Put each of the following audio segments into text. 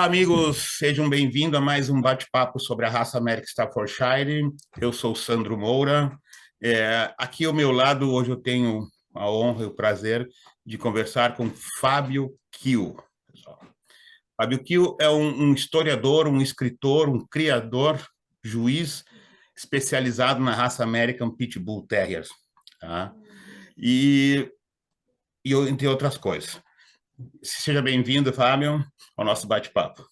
Olá, amigos, sejam bem-vindos a mais um bate-papo sobre a raça América Staffordshire. Eu sou o Sandro Moura. Aqui ao meu lado, hoje eu tenho a honra e o prazer de conversar com Fábio Kiel. Fábio Kiel é um historiador, um escritor, um criador, juiz especializado na raça American Pit Bull Terriers, tá? E entre outras coisas. Seja bem-vindo, Fábio, ao nosso bate-papo.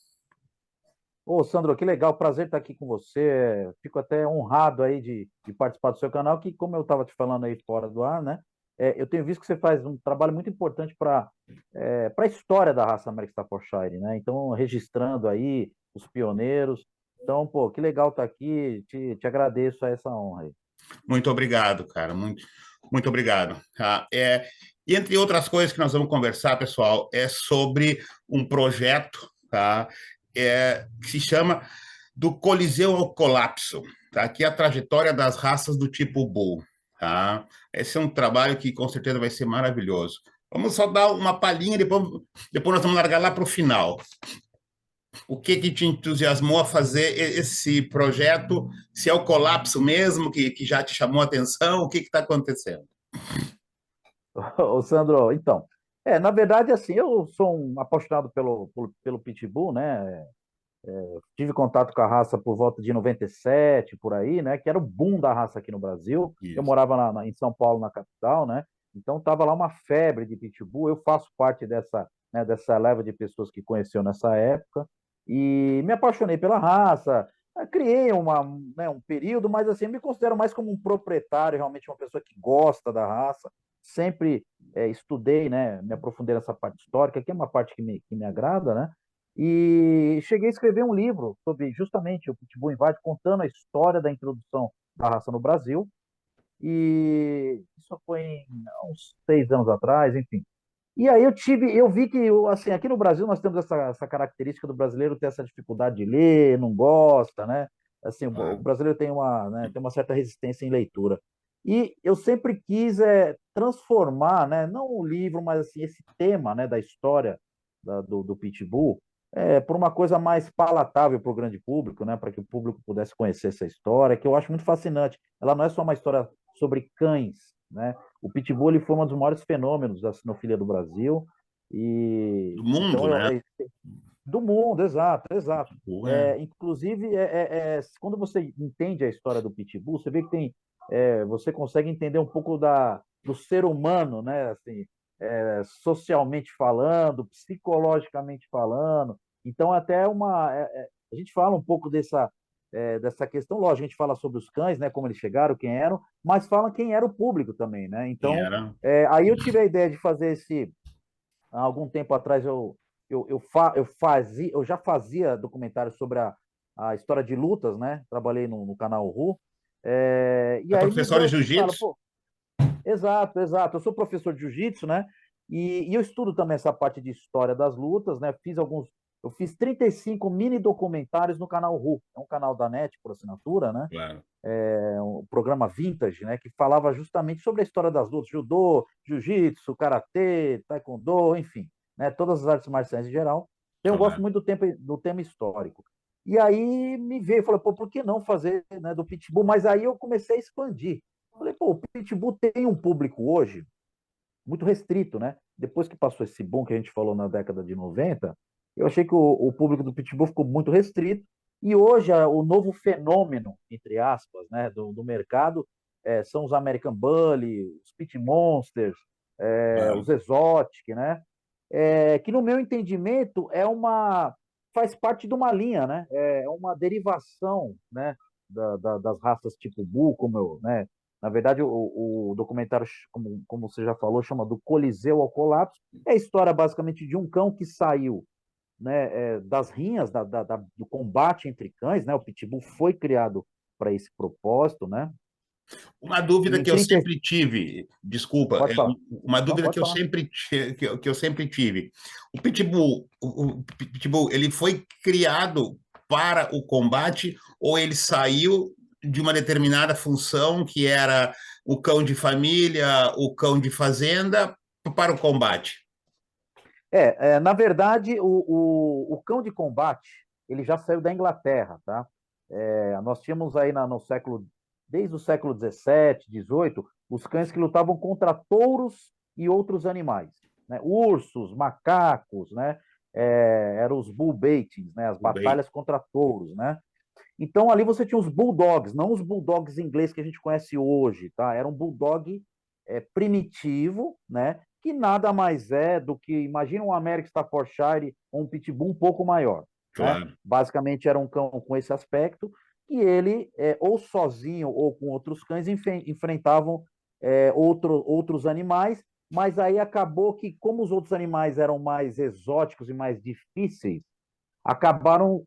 Ô, Sandro, que legal, prazer estar aqui com você. Fico até honrado aí de participar do seu canal, que como eu estava te falando aí fora do ar, né? Eu tenho visto que você faz um trabalho muito importante para a história da raça American Staffordshire, né? Então, registrando aí os pioneiros. Então, pô, que legal estar aqui. Te agradeço a essa honra aí. Muito obrigado, cara. Muito obrigado. Tá? E entre outras coisas que nós vamos conversar, pessoal, é sobre um projeto, tá? Que se chama Do Coliseu ao Colapso, tá? Que é a trajetória das raças do tipo Bull, tá? Esse é um trabalho que com certeza vai ser maravilhoso. Vamos só dar uma palhinha, depois nós vamos largar lá para o final. O que te entusiasmou a fazer esse projeto? Se é o colapso mesmo que já te chamou a atenção, o que está acontecendo? Ô, Sandro, então, na verdade, assim, eu sou um apaixonado pelo Pitbull, né? Tive contato com a raça por volta de 97, por aí, né? Que era o boom da raça aqui no Brasil. Eu Isso. morava em São Paulo, na capital, né? Então tava lá uma febre de pitbull. Eu faço parte dessa leva de pessoas que conheceu nessa época e me apaixonei pela raça. Criei um período, mas assim, eu me considero mais como um proprietário, realmente uma pessoa que gosta da raça. Sempre estudei, né? Me aprofundei nessa parte histórica, que é uma parte que me agrada, né? E cheguei a escrever um livro sobre justamente o Pitbull Invade, contando a história da introdução da raça no Brasil. E isso foi há uns 6 anos atrás, enfim. E aí eu vi que, assim, aqui no Brasil nós temos essa característica do brasileiro ter essa dificuldade de ler, não gosta, né? Assim, o Claro. brasileiro tem uma certa resistência em leitura. E eu sempre quis transformar, né, não o livro, mas assim, esse tema, né, da história do Pitbull, por uma coisa mais palatável para o grande público, né, para que o público pudesse conhecer essa história, que eu acho muito fascinante. Ela não é só uma história sobre cães, né? O Pitbull ele foi um dos maiores fenômenos da sinofilia do Brasil e Do mundo, então né? do mundo, exato, exato. É. Inclusive, quando você entende a história do Pitbull, você vê que você consegue entender um pouco do ser humano, né? Assim, socialmente falando, psicologicamente falando. Então, a gente fala um pouco dessa questão, lógico, a gente fala sobre os cães, né? Como eles chegaram, quem eram, mas fala quem era o público também, né? Quem Então, era? aí eu tive a ideia de fazer há algum tempo atrás eu já fazia documentários sobre a história de lutas, né? Trabalhei no canal Ru. E É aí me professor deu de esse estalo, jiu-jitsu? pô, exato, exato. Eu sou professor de jiu-jitsu, né? E eu estudo também essa parte de história das lutas, né? Eu fiz 35 mini documentários no canal Ru, é um canal da NET por assinatura, né? Claro. Um programa vintage, né, que falava justamente sobre a história das lutas, judô, jiu-jitsu, karatê, taekwondo, enfim, né, todas as artes marciais em geral. Então, eu gosto Claro. muito do tema histórico. E aí me veio, falei, pô, por que não fazer, né, do Pitbull? Mas aí eu comecei a expandir. Falei, pô, o Pitbull tem um público hoje muito restrito, né? Depois que passou esse boom que a gente falou na década de 90, eu achei que o público do Pitbull ficou muito restrito. E hoje o novo fenômeno, entre aspas, né, do mercado são os American Bully, os Pit Monsters, Claro. os Exotic, né? Que no meu entendimento faz parte de uma linha, né? É uma derivação, né? Das raças tipo Bull, né? Na verdade, o documentário, como você já falou, chama do Coliseu ao Colapso. É a história basicamente de um cão que saiu, né, das rinhas, do combate entre cães, né? O Pitbull foi criado para esse propósito, né? Uma dúvida E que eu 30, sempre tive, desculpa, pode falar. uma Não, dúvida pode falar. que eu sempre tive. O Pitbull, ele foi criado para o combate ou ele saiu de uma determinada função que era o cão de família, o cão de fazenda para o combate? Na verdade, o cão de combate, ele já saiu da Inglaterra, tá? Nós tínhamos aí no século, desde o século 17, 18, os cães que lutavam contra touros e outros animais, né? Ursos, macacos, né? Eram os bull baitings, né? As O bem, batalhas contra touros, né? Então ali você tinha os bulldogs, não os bulldogs ingleses que a gente conhece hoje, tá? Era um bulldog primitivo, né? Que nada mais é do que, imagina um American Staffordshire ou um Pitbull um pouco maior, né? claro. Basicamente era um cão com esse aspecto e ele, ou sozinho ou com outros cães, enfrentavam outros animais, mas aí acabou que, como os outros animais eram mais exóticos e mais difíceis, acabaram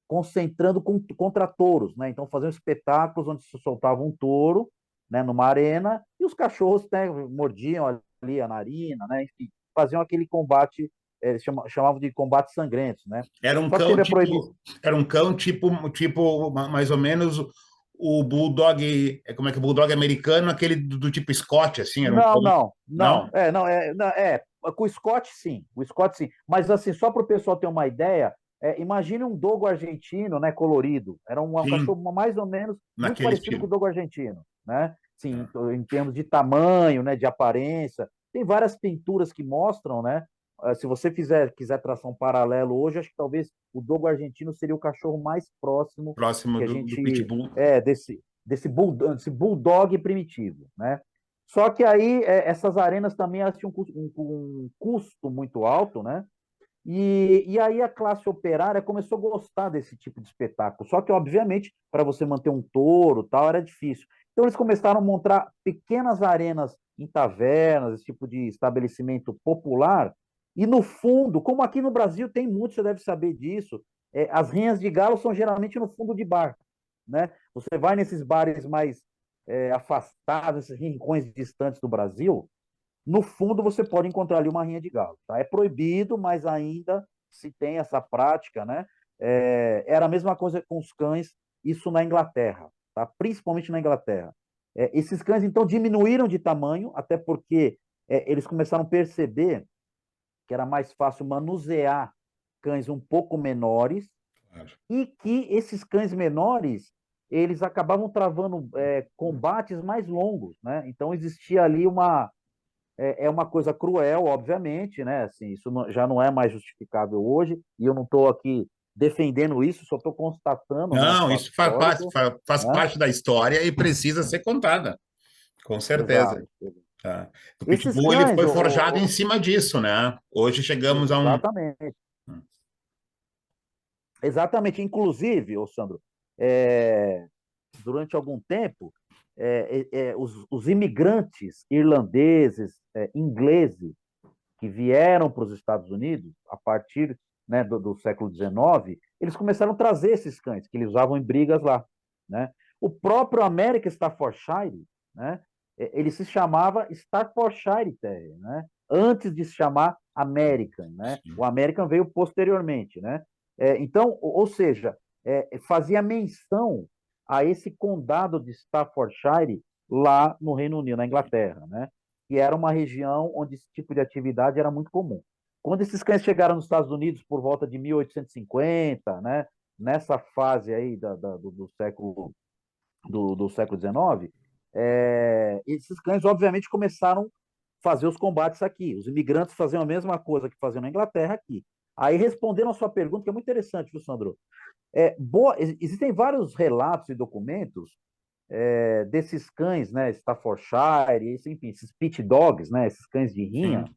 concentrando contra touros, né? Então faziam espetáculos onde se soltava um touro, né, numa arena, e os cachorros, né, mordiam ali a narina, né? Enfim, faziam aquele combate, eles chamavam de combates sangrentos, né? Era um Só que cão teve a proibição. tipo, era um cão tipo mais ou menos o bulldog, como é que é o bulldog americano, aquele do tipo Scott, assim, era um cão, Não, não, não, não? com o Scott sim, o Scott sim, mas assim, só para o pessoal ter uma ideia, imagine um dogo argentino, né, colorido, era um Sim, cachorro mais ou menos, muito naquele parecido com o estilo. dogo argentino, né, sim, Tá. em termos de tamanho, né, de aparência, tem várias pinturas que mostram, né, se você quiser traçar um paralelo hoje, acho que talvez o dogo argentino seria o cachorro mais próximo Próximo que a do gente, pitbull. desse bulldog primitivo, né. Só que aí essas arenas também elas tinham um custo muito alto, né? E aí a classe operária começou a gostar desse tipo de espetáculo. Só que, obviamente, para você manter um touro tal, era difícil. Então eles começaram a montar pequenas arenas em tavernas, esse tipo de estabelecimento popular. E no fundo, como aqui no Brasil tem muito, você deve saber disso, as rinhas de galo são geralmente no fundo de bar, né? Você vai nesses bares mais afastados, esses rincões distantes do Brasil, no fundo você pode encontrar ali uma rinha de galo. Tá? É proibido, mas ainda se tem essa prática, né? Era a mesma coisa com os cães, isso na Inglaterra, tá? Principalmente na Inglaterra. Esses cães, então, diminuíram de tamanho, até porque eles começaram a perceber que era mais fácil manusear cães um pouco menores Claro. e que esses cães menores eles acabavam travando combates mais longos, né? Então existia ali uma coisa cruel, obviamente, né? Assim, isso já não é mais justificável hoje e eu não estou aqui defendendo isso, só estou constatando, né, um Não, fato isso histórico, faz né? parte da história e precisa ser contada, com certeza. Exato. Tá? O Esses Pitbull ele cães, foi forjado em cima disso, né? Hoje chegamos a um. exatamente, exatamente. Inclusive, ô Sandro, é, durante algum tempo, os imigrantes irlandeses, ingleses, que vieram para os Estados Unidos a partir, né, do século XIX, eles começaram a trazer esses cães que eles usavam em brigas lá, né? O próprio American Staffordshire, né, ele se chamava Staffordshire Terrier, né? Antes de se chamar American, né? O American veio posteriormente, né? Então, ou seja, fazia menção a esse condado de Staffordshire lá no Reino Unido, na Inglaterra, né? Que era uma região onde esse tipo de atividade era muito comum. Quando esses cães chegaram nos Estados Unidos por volta de 1850, né, nessa fase aí do século XIX, esses cães obviamente começaram a fazer os combates aqui. Os imigrantes faziam a mesma coisa que faziam na Inglaterra aqui. Aí, respondendo a sua pergunta, que é muito interessante, viu, Sandro? Existem vários relatos e documentos desses cães, né, Staffordshire, enfim, esses pit dogs, né, esses cães de rinha, Sim.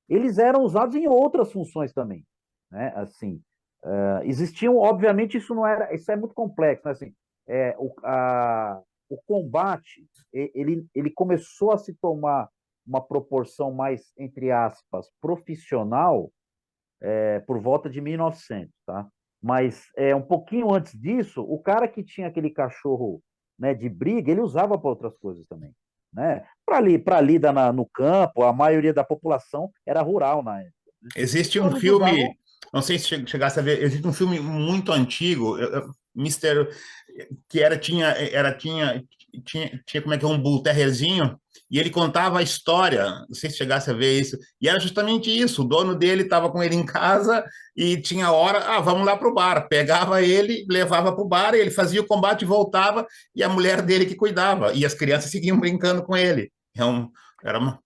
eles eram usados em outras funções também, né, assim, existiam, obviamente, isso é muito complexo, né, assim, o combate, ele começou a se tomar uma proporção mais, entre aspas, profissional, por volta de 1900, tá? Mas um pouquinho antes disso, o cara que tinha aquele cachorro, né, de briga, ele usava para outras coisas também, né? Para lida no campo, a maioria da população era rural na época, né? Existe Então um eles usavam. filme, não sei se chegasse a ver, existe um filme muito antigo, Mister, que tinha como é que é um bull terrierzinho, e ele contava a história, não sei se chegasse a ver isso, e era justamente isso, o dono dele estava com ele em casa e tinha hora, vamos lá para o bar, pegava ele, levava para o bar, ele fazia o combate, voltava, e a mulher dele que cuidava, e as crianças seguiam brincando com ele. Era uma...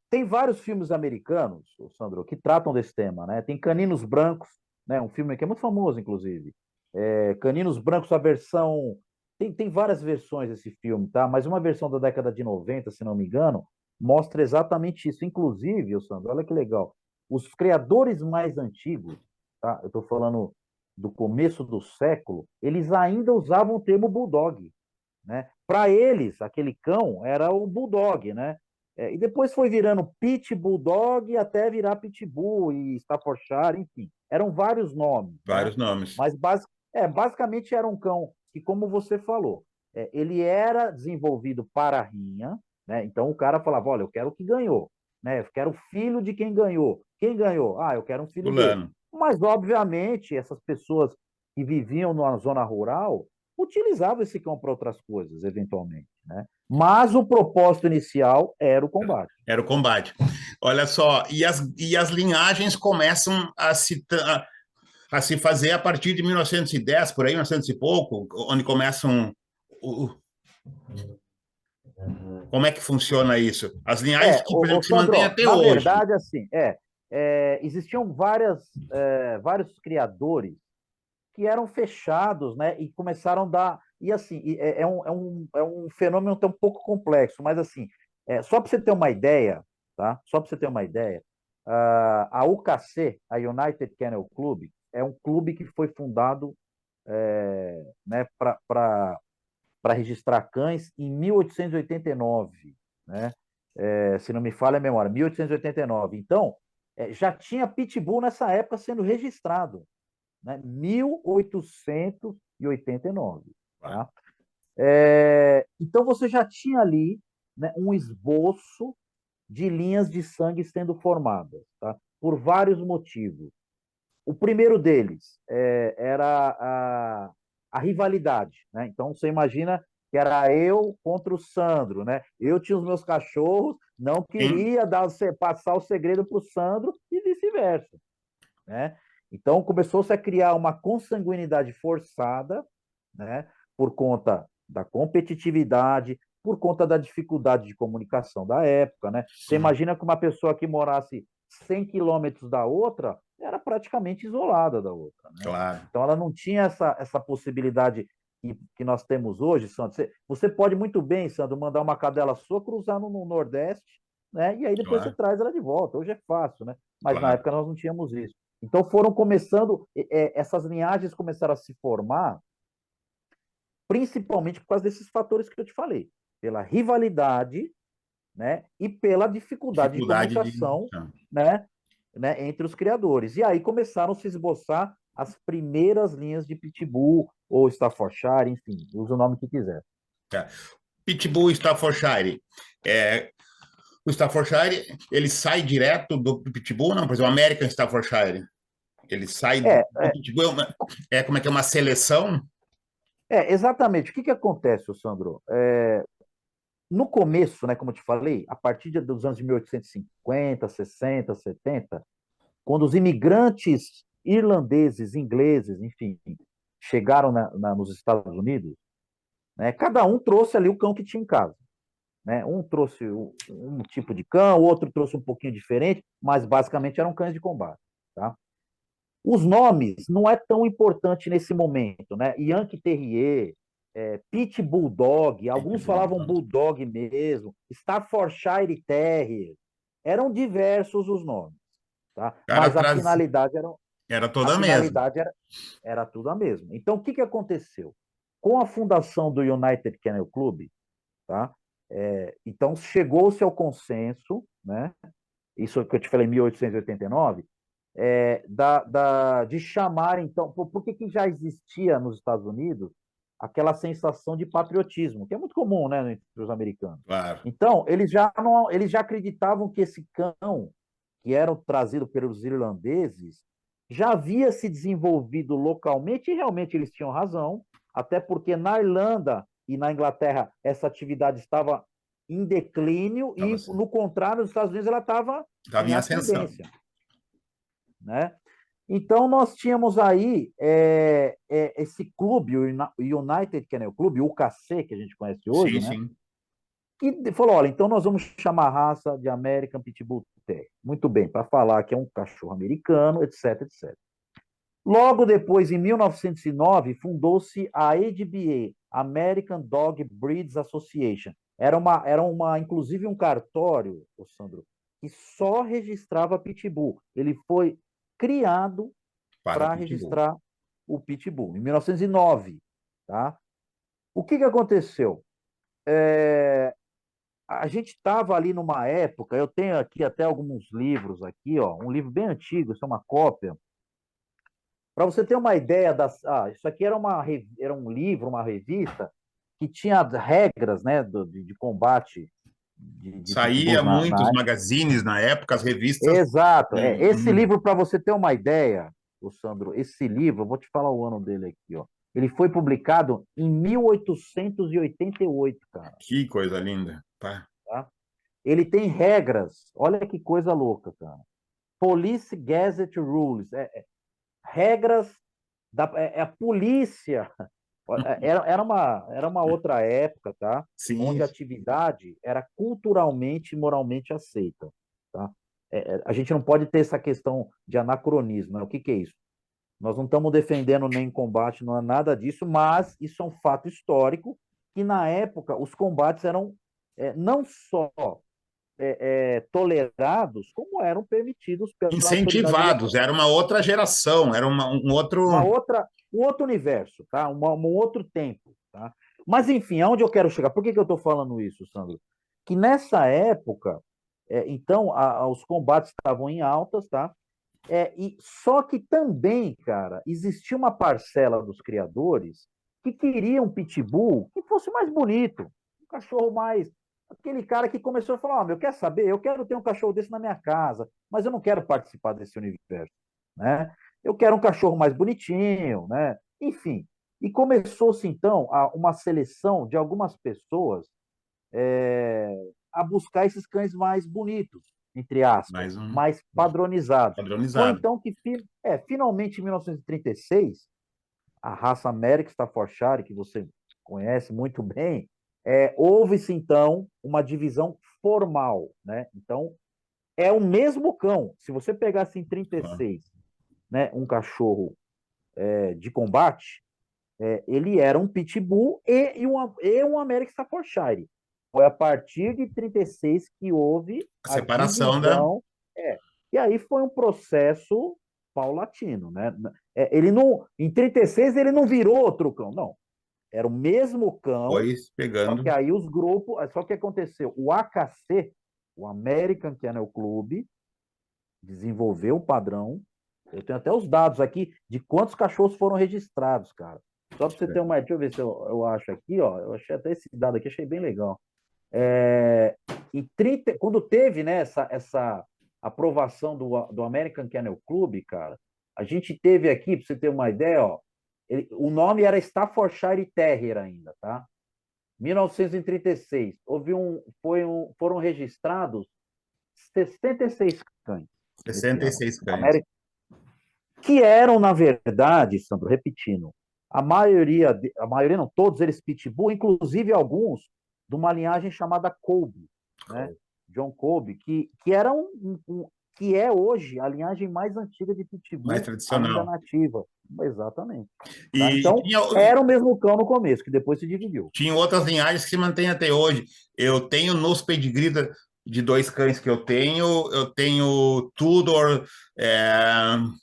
Tem vários filmes americanos, ô Sandro, que tratam desse tema, né? Tem Caninos Brancos, né? Um filme que é muito famoso, inclusive. Caninos Brancos, a versão. Tem várias versões desse filme, tá? Mas uma versão da década de 90, se não me engano, mostra exatamente isso. Inclusive, ô Sandro, olha que legal. Os criadores mais antigos, tá? Eu estou falando do começo do século, eles ainda usavam o termo bulldog, né? Para eles, aquele cão era o bulldog, né? E depois foi virando pit bulldog até virar pitbull e Staffordshire, enfim, eram vários nomes, né? Vários nomes. Mas basicamente era um cão que, como você falou, ele era desenvolvido para a rinha, né? Então o cara falava, olha, eu quero o que ganhou, né? Eu quero o filho de quem ganhou. Quem ganhou? Eu quero um filho dele. Fulano. Mas, obviamente, essas pessoas que viviam na zona rural utilizavam esse cão para outras coisas, eventualmente, né? Mas o propósito inicial era o combate. Era o combate. Olha só, e as linhagens começam a se fazer a partir de 1910, por aí, 1900 e pouco, onde começam. Como é que funciona isso? As linhagens que, por exemplo, se mantêm Sandro, até na hoje. verdade, assim, existiam vários criadores que eram fechados, né, e começaram a dar. E assim, é um fenômeno tão um pouco complexo, mas assim, só para você ter uma ideia, tá? Só para você ter uma ideia, a UKC, a United Kennel Club, é um clube que foi fundado, né, para registrar cães em 1889, né? Se não me falha a memória, 1889. Então, já tinha pitbull nessa época sendo registrado, né? 1889, tá? Então você já tinha ali, né, um esboço de linhas de sangue sendo formadas, tá? Por vários motivos. O primeiro deles era a rivalidade, né? Então você imagina que era eu contra o Sandro, né? Eu tinha os meus cachorros, não Sim, queria passar o segredo para o Sandro e vice-versa, né? Então começou-se a criar uma consanguinidade forçada, né? Por conta da competitividade, por conta da dificuldade de comunicação da época, né? Você sim, imagina que uma pessoa que morasse 100 quilômetros da outra era praticamente isolada da outra, né? claro, Então ela não tinha essa possibilidade que nós temos hoje, Sandro. Você pode muito bem, Sandro, mandar uma cadela sua cruzar no Nordeste, né? E aí depois você claro, traz ela de volta. Hoje é fácil, né? Mas na claro. época nós não tínhamos isso. Então foram começando, essas linhagens começaram a se formar, principalmente por causa desses fatores que eu te falei, pela rivalidade, né, e pela dificuldade de Dificuldade de. comunicação, né, entre os criadores. E aí começaram a se esboçar as primeiras linhas de Pitbull ou Staffordshire, enfim, usa o nome que quiser. Pitbull Staffordshire. É, o Staffordshire, ele sai direto do Pitbull, não? Por exemplo, o American Staffordshire. Ele sai É, do Pitbull, como é que é uma seleção? exatamente. O que acontece, Sandro? No começo, né, como eu te falei, a partir dos anos de 1850, 60, 70, quando os imigrantes irlandeses, ingleses, enfim, chegaram nos Estados Unidos, né, cada um trouxe ali o cão que tinha em casa. Né? Um trouxe um tipo de cão, o outro trouxe um pouquinho diferente, mas basicamente eram cães de combate. Tá? Os nomes não é tão importante nesse momento. Né? Yankee Terrier, Pit Bulldog, alguns Pitbull. falavam Bulldog mesmo, Staffordshire Terrier. Eram diversos os nomes. Tá? Cara, Mas a finalidade era, era a toda a mesma. finalidade era tudo a mesma. Então, o que aconteceu? Com a fundação do United Kennel Club, tá? Então, chegou-se ao consenso, né? Isso que eu te falei em 1889, de chamar, então, por que já existia nos Estados Unidos aquela sensação de patriotismo, que é muito comum, né, entre os americanos. Claro. Então, eles já acreditavam que esse cão, que era trazido pelos irlandeses, já havia se desenvolvido localmente, e realmente eles tinham razão, até porque na Irlanda e na Inglaterra essa atividade estava em declínio Tava e, assim, no contrário, nos Estados Unidos ela estava tava em em ascensão. ascendência, né? Então, nós tínhamos aí esse clube, o United Kennel Club, o UKC, que a gente conhece hoje, Sim, né? sim. Que falou: olha, então nós vamos chamar a raça de American Pitbull Terrier. Muito bem, para falar que é um cachorro americano, etc, etc. Logo depois, em 1909, fundou-se a ADBA, American Dog Breeds Association. Inclusive, um cartório, ô Sandro, que só registrava pitbull. Ele foi criado Para para Pitbull. registrar o pitbull, em 1909, tá? O que aconteceu? A gente estava ali numa época, eu tenho aqui até alguns livros aqui, ó, um livro bem antigo, isso é uma cópia. Para você ter uma ideia isso aqui era um livro, uma revista que tinha regras, né, de combate de Saía pitbulls muitos magazines na época, as revistas. Exato. Esse Hum, livro, para você ter uma ideia, o Sandro, esse livro, eu vou te falar o ano dele aqui, ó. Ele foi publicado em 1888, cara. que coisa linda. Tá? Tá? Ele tem regras. Olha que coisa louca, cara. Police Gazette Rules. Regras a polícia. Era uma outra época, tá? Sim, Onde a atividade era culturalmente e moralmente aceita, tá? A gente não pode ter essa questão de anacronismo, né? O que é isso? Nós não estamos defendendo nem combate, não é nada disso, mas isso é um fato histórico que na época os combates eram não só tolerados, como eram permitidos pela autoridade incentivados. local. Era uma outra geração, era um outro. Um outro universo, tá? Um outro tempo, tá? Mas enfim, aonde eu quero chegar? Por que eu estou falando isso, Sandro? Que nessa época, então, os combates estavam em altas, tá? E só que também, cara, existia uma parcela dos criadores que queriam um pitbull que fosse mais bonito, um cachorro mais. Aquele cara que começou a falar: meu, quer saber? Eu quero ter um cachorro desse na minha casa, mas eu não quero participar desse universo, né? Eu quero um cachorro mais bonitinho, né? Enfim. E começou-se, então, uma seleção de algumas pessoas a buscar esses cães mais bonitos, entre aspas, Mais um mais padronizados. Foi padronizado. então que, finalmente, em 1936, a raça American Staffordshire, que você conhece muito bem, houve-se, então, uma divisão formal, né? Então, é o mesmo cão. Se você pegasse em Ah, 36, né, um cachorro de combate, ele era um pitbull e um American Staffordshire. Foi a partir de 36 que houve a a separação da. divisão. E aí foi um processo paulatino, né? Ele não, em 36 ele não virou outro cão, não. Era o mesmo cão, Foi só que pegando. aí os grupos, só que aconteceu, o AKC, o American Kennel Club, desenvolveu o padrão. Eu tenho até os dados aqui de quantos cachorros foram registrados, cara. Só para você ter uma. Deixa eu ver se eu acho aqui, ó. Eu achei até esse dado aqui, achei bem legal. É, quando teve, né, essa aprovação do American Kennel Club, cara, a gente teve aqui, para você ter uma ideia, ó, o nome era Staffordshire Terrier ainda, tá? 1936, foram registrados 66 cães nesse ano. 66 cães. Que eram, na verdade, Sandro, repetindo, a maioria não, todos eles pitbull, inclusive alguns de uma linhagem chamada Colby, né? John Colby, que era que é hoje a linhagem mais antiga de Mais pitbull ainda tradicional. nativa. Exatamente. Tá? E Então, era o mesmo cão no começo, que depois se dividiu. tinha outras linhagens que se mantêm até hoje. Eu tenho nos pedigree de dois cães que eu tenho Tudor,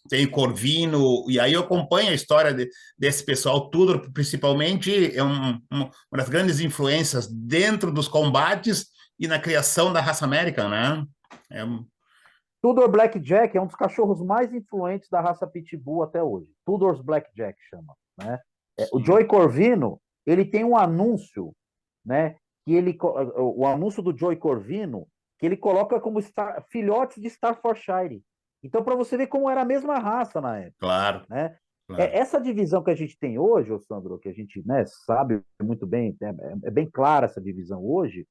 tenho Corvino, e aí eu acompanho a história desse pessoal. Tudor, principalmente, é uma das grandes influências dentro dos combates e na criação da raça América, né? É, Tudor Blackjack é um dos cachorros mais influentes da raça Pitbull até hoje. Tudor's Blackjack chama, né? O sim, Joey Corvino, ele tem um anúncio, né? O anúncio do Joey Corvino, que ele coloca como filhotes de Staffordshire. Então, para você ver como era a mesma raça na época, claro, né? claro. Essa divisão que a gente tem hoje, Sandro, que a gente, né, sabe muito bem, é bem clara essa divisão hoje,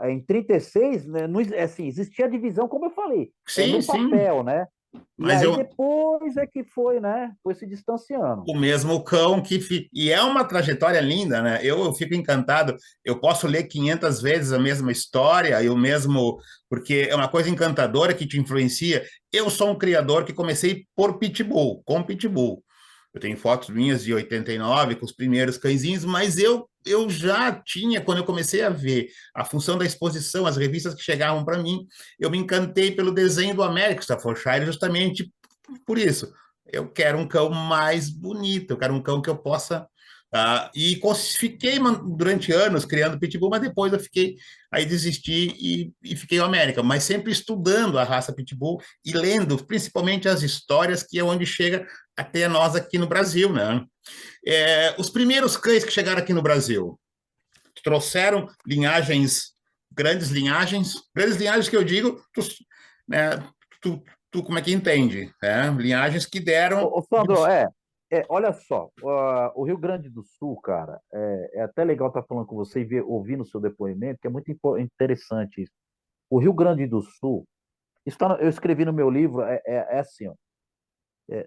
Em 36, né, não, assim, existia a divisão, como eu falei, Sim, no sim, papel, né? E mas aí eu, depois é que foi, né? Foi se distanciando. o mesmo cão e é uma trajetória linda, né? Eu fico encantado. Eu posso ler 500 vezes a mesma história e o mesmo, porque é uma coisa encantadora que te influencia. Eu sou um criador que comecei por Pitbull, com Pitbull. Eu tenho fotos minhas de 89 com os primeiros cãezinhos, mas eu já tinha, quando eu comecei a ver a função da exposição, as revistas que chegavam para mim, eu me encantei pelo desenho do American Staffordshire justamente por isso. Eu quero um cão mais bonito, eu quero um cão que eu possa. E fiquei durante anos criando Pitbull, mas depois eu fiquei, aí desisti e fiquei o América, mas sempre estudando a raça Pitbull e lendo, principalmente as histórias, que é onde chega até nós aqui no Brasil, né? Os primeiros cães que chegaram aqui no Brasil trouxeram grandes linhagens que eu digo, né, tu como é que entende? Né? Linhagens que deram. Sandro, olha só, o Rio Grande do Sul, cara, é até legal estar falando com você e ouvir no seu depoimento, que é muito interessante isso. O Rio Grande do Sul, eu escrevi no meu livro, é assim, ó,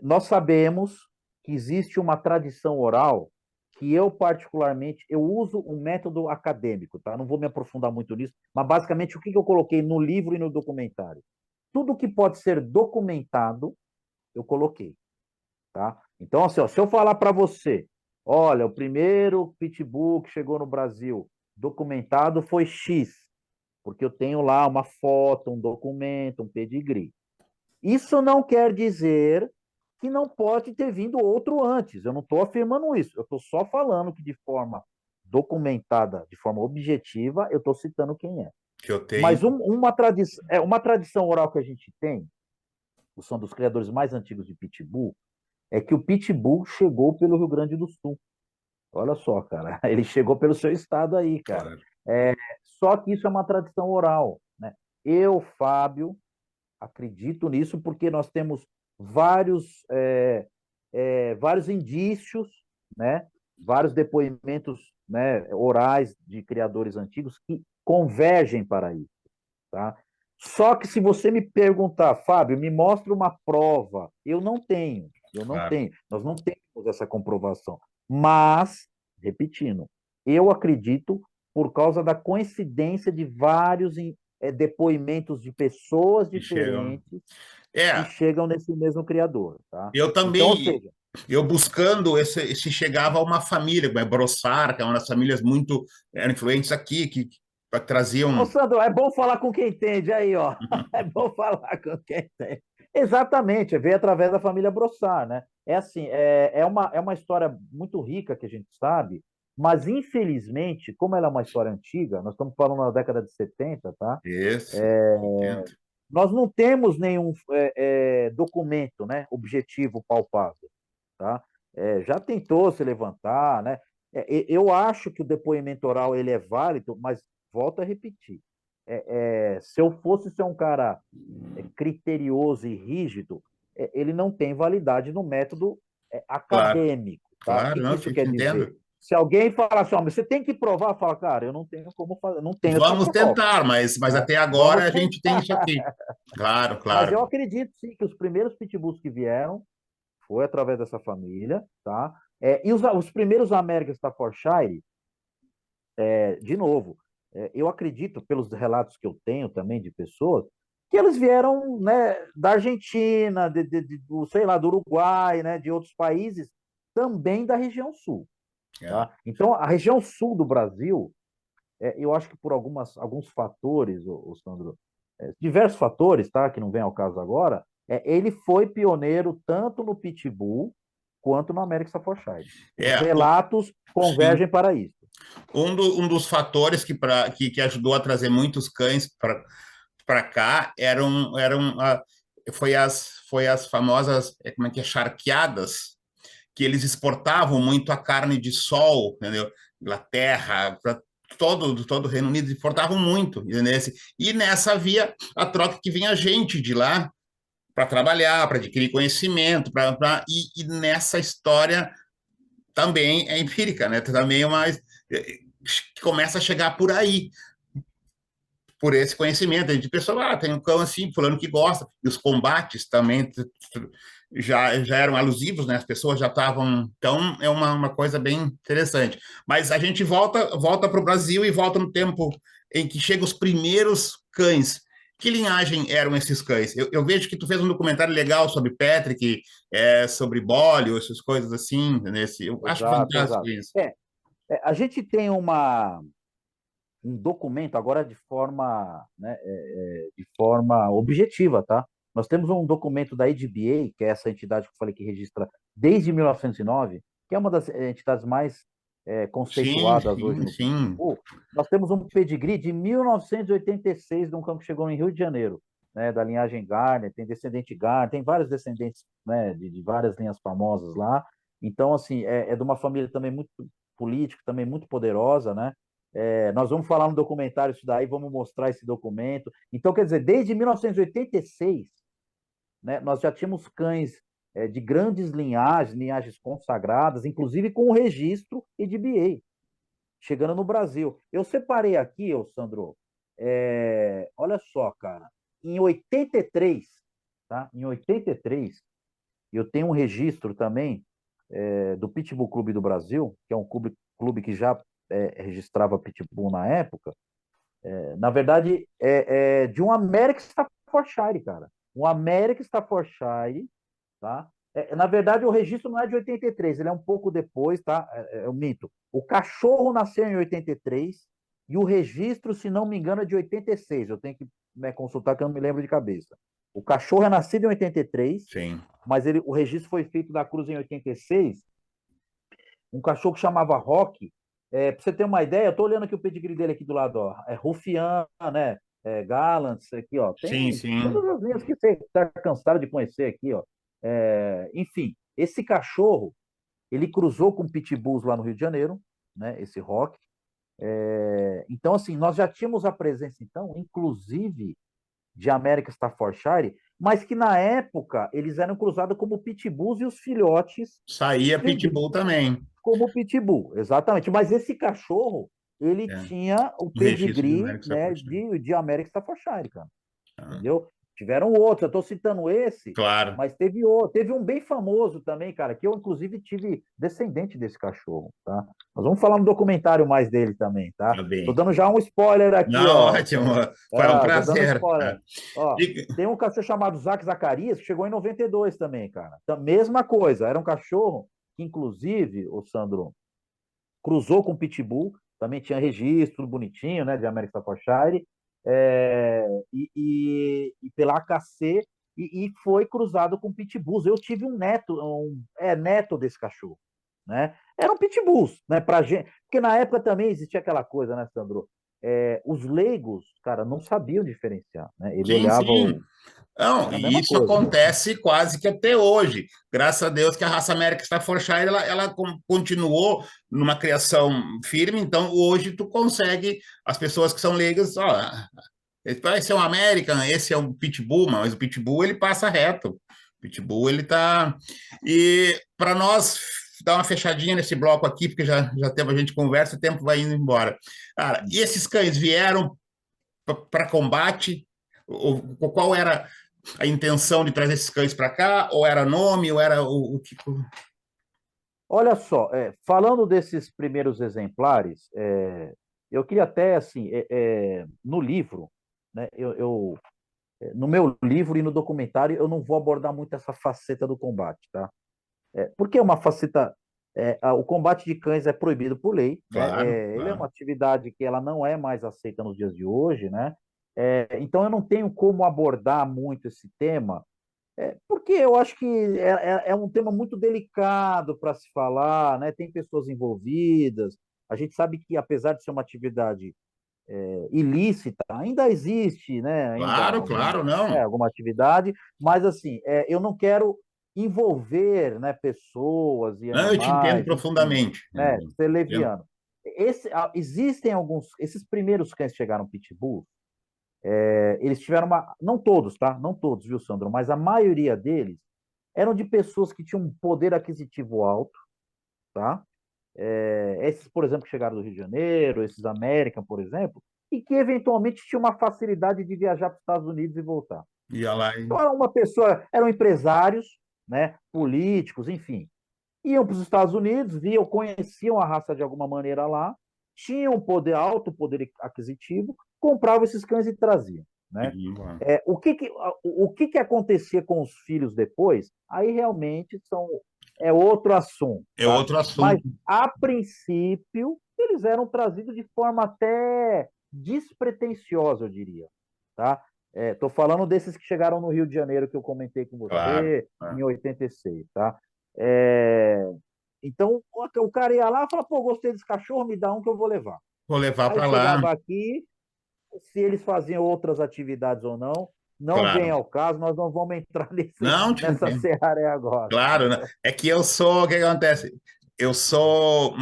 nós sabemos que existe uma tradição oral que eu, particularmente, eu uso um método acadêmico, tá? Não vou me aprofundar muito nisso, mas basicamente o que eu coloquei no livro e no documentário? Tudo que pode ser documentado, eu coloquei, tá? Então, assim, ó, se eu falar para você, olha, o primeiro pitbull que chegou no Brasil documentado foi X, porque eu tenho lá uma foto, um documento, um pedigree. Isso não quer dizer que não pode ter vindo outro antes. Eu não estou afirmando isso. Eu estou só falando que de forma documentada, de forma objetiva, eu estou citando quem é. Que eu tenho. Mas uma tradição oral que a gente tem, são dos criadores mais antigos de Pitbull, é que o Pitbull chegou pelo Rio Grande do Sul. Olha só, cara, ele chegou pelo seu estado aí, cara. Claro, É, só que isso é uma tradição oral, né? Eu, Fábio, acredito nisso porque nós temos vários indícios, né? Vários depoimentos, né, orais de criadores antigos que convergem para isso, tá? Só que se você me perguntar, Fábio, me mostra uma prova, eu não claro. tenho, nós não temos essa comprovação. Mas, repetindo, eu acredito por causa da coincidência de vários depoimentos de pessoas E chegam. diferentes que É, chegam nesse mesmo criador, tá? eu Então, ou também, seja, eu buscando esse chegava a uma família, Brossard, que é uma das famílias muito eram influentes aqui, que ô traziam. Sandro, é bom falar com quem entende aí, ó. É bom falar com quem entende. Exatamente, veio através da família Brossard, né? É assim, é uma história muito rica que a gente sabe, mas infelizmente, como ela é uma história antiga, nós estamos falando na década de 70, tá? Isso, entendo. Nós não temos nenhum documento, né, objetivo, palpável, tá? Já tentou se levantar, né? Eu acho que o depoimento oral ele é válido, mas volto a repetir. Se eu fosse ser um cara criterioso e rígido, ele não tem validade no método Claro, acadêmico, tá? O claro, que que não, isso te quer dizer? entendo. Se alguém falar assim, ó, mas você tem que provar, fala, cara, eu não tenho como fazer, não tenho essa Vamos prova, tentar, mas né? até agora Vamos a gente tem tentar. isso aqui. Claro, Mas claro. eu acredito sim que os primeiros pitbulls que vieram foi através dessa família, tá? E os primeiros American Staffordshire, de novo, eu acredito, pelos relatos que eu tenho também de pessoas, que eles vieram, né, da Argentina, sei lá, do Uruguai, né, de outros países, também da região sul, É. tá? Então, a região sul do Brasil, eu acho que por alguns fatores, Sandro, diversos fatores, tá, que não vem ao caso agora, ele foi pioneiro tanto no Pitbull quanto no American Staffordshire. Os É, relatos sim. convergem para isso. Um dos fatores que ajudou a trazer muitos cães para cá foi as famosas, como é que é, charqueadas, que eles exportavam muito a carne de sol, entendeu? Inglaterra, para todo o Reino Unido, exportavam muito. E nessa havia a troca que vinha gente de lá para trabalhar, para adquirir conhecimento, e nessa história também é empírica, né? Também é mais começa a chegar por aí. por esse conhecimento. A gente pensou, tem um cão assim, fulano que gosta, e os combates também já eram alusivos, né? As pessoas já estavam. Então, é uma coisa bem interessante. Mas a gente volta para o Brasil e volta no tempo em que chegam os primeiros cães. Que linhagem eram esses cães? Eu vejo que tu fez um documentário legal sobre Patrick, sobre Bólio, essas coisas assim. Eu acho Exato, fantástico exato. isso. A gente tem um documento agora de forma, né, de forma objetiva, tá? Nós temos um documento da ADBA, que é essa entidade que eu falei que registra desde 1909, que é uma das entidades mais Sim, conceituadas hoje sim, no sim. Pitbull. Nós temos um pedigree de 1986 de um cão que chegou em Rio de Janeiro, né, da linhagem Garner, tem descendente Garner, tem vários descendentes, né, de várias linhas famosas lá. Então, assim, é de uma família também muito política, também muito poderosa, né? Nós vamos falar no documentário isso daí, vamos mostrar esse documento. Então, quer dizer, desde 1986, né, nós já tínhamos cães de grandes linhagens, linhagens consagradas, inclusive com o registro EDBA, chegando no Brasil. Eu separei aqui, ô Sandro, olha só, cara, em 83, tá? Em 83, eu tenho um registro também do Pitbull Clube do Brasil, que é um clube que já registrava Pitbull na época. Na verdade, de um American Staffordshire, cara. Um American Staffordshire, tá? Na verdade, o registro não é de 83, ele é um pouco depois, tá? Eu minto. O cachorro nasceu em 83 e o registro, se não me engano, é de 86. Eu tenho que, né, consultar que eu não me lembro de cabeça. O cachorro é nascido em 83, Sim. mas o registro foi feito da Cruz em 86. Um cachorro que chamava Rock. Para você ter uma ideia, eu tô olhando aqui o pedigree dele aqui do lado, ó. É Rufián, né? Gallants, aqui, ó. Sim, Tem sim. todas as linhas que você está cansado de conhecer aqui, ó. Enfim, esse cachorro, ele cruzou com pitbulls lá no Rio de Janeiro, né? Esse Rock. Então, assim, nós já tínhamos a presença, então, inclusive de American Staffordshire, mas que na época eles eram cruzados como pitbulls e os filhotes Saía serviam Pitbull também. como pitbull, exatamente. Mas esse cachorro, ele É. tinha o O registro de pedigree, América né, Staffordshire. de American Staffordshire, cara. Ah, Entendeu? Tiveram outros, eu estou citando esse, claro, mas teve outro. Teve um bem famoso também, cara, que eu, inclusive, tive descendente desse cachorro, tá? Nós vamos falar no documentário mais dele também, tá? tá Tô bem. dando já um spoiler aqui, Não, ó, ótimo. Sandro. Foi um Já dando prazer. spoiler. Cara. Ó, Diga- tem um cachorro chamado Zac Zacarias, que chegou em 92 também, cara. Então, mesma coisa, era um cachorro que, inclusive, o Sandro, cruzou com o Pitbull, também tinha registro, tudo bonitinho, né, de American Staffordshire, e pela AKC, e foi cruzado com Pitbulls. Eu tive um neto, neto desse cachorro, né? Eram Pitbulls, né, pra gente, porque na época também existia aquela coisa, né, Sandro? Os leigos, cara, não sabiam diferenciar, né? Ele Sim, olhava sim. Não, era a e mesma isso coisa. acontece quase que até hoje. Graças a Deus que a raça América Staffordshire ela continuou numa criação firme, então hoje tu consegue, as pessoas que são leigas, ó, esse é um American, esse é um Pitbull, mas o Pitbull ele passa reto. O Pitbull ele tá. E para nós dar uma fechadinha nesse bloco aqui, porque já tempo a gente conversa, o tempo vai indo embora. Cara, e esses cães vieram para combate? Qual era a intenção de trazer esses cães para cá? Ou era nome, ou era o que. Olha só, falando desses primeiros exemplares, eu queria até, assim, no livro, né, no meu livro e no documentário, eu não vou abordar muito essa faceta do combate, tá? Porque é uma faceta. O combate de cães é proibido por lei, né? Claro, Ele é uma claro. atividade que ela não é mais aceita nos dias de hoje, né? Então eu não tenho como abordar muito esse tema, porque eu acho que é um tema muito delicado para se falar, né? Tem pessoas envolvidas. A gente sabe que, apesar de ser uma atividade ilícita, ainda existe, né? Ainda Claro, claro, não. alguma atividade, mas assim, eu não quero envolver, né, pessoas e Não, eu te entendo animais, enfim, profundamente. né? Ser Entendo. leviano. Existem alguns, esses primeiros cães que chegaram pitbull, eles tiveram não todos, tá? Não todos, viu, Sandro? Mas a maioria deles eram de pessoas que tinham um poder aquisitivo alto, tá? Esses, por exemplo, que chegaram do Rio de Janeiro, esses American, por exemplo, e que eventualmente tinha uma facilidade de viajar para os Estados Unidos e voltar. Ia lá Então, era uma pessoa, eram empresários, né, políticos, enfim. Iam para os Estados Unidos, viam, conheciam a raça de alguma maneira lá, tinham poder alto, poder aquisitivo, compravam esses cães e traziam, né? O que acontecia com os filhos depois? Aí realmente é outro assunto, é tá? outro Mas assunto. a princípio eles eram trazidos de forma até despretensiosa, eu diria, tá? Estou falando desses que chegaram no Rio de Janeiro que eu comentei com Claro. você em 86, tá? É, então, o cara ia lá e falava, pô, gostei desse cachorro, me dá um que eu vou levar. Vou levar Aí para lá, chegava aqui, se eles faziam outras atividades ou não, não vem claro. ao caso, nós não vamos entrar Não te nessa entendo. seara agora, Claro, né? entendeu? É que eu sou, o que acontece? Eu sou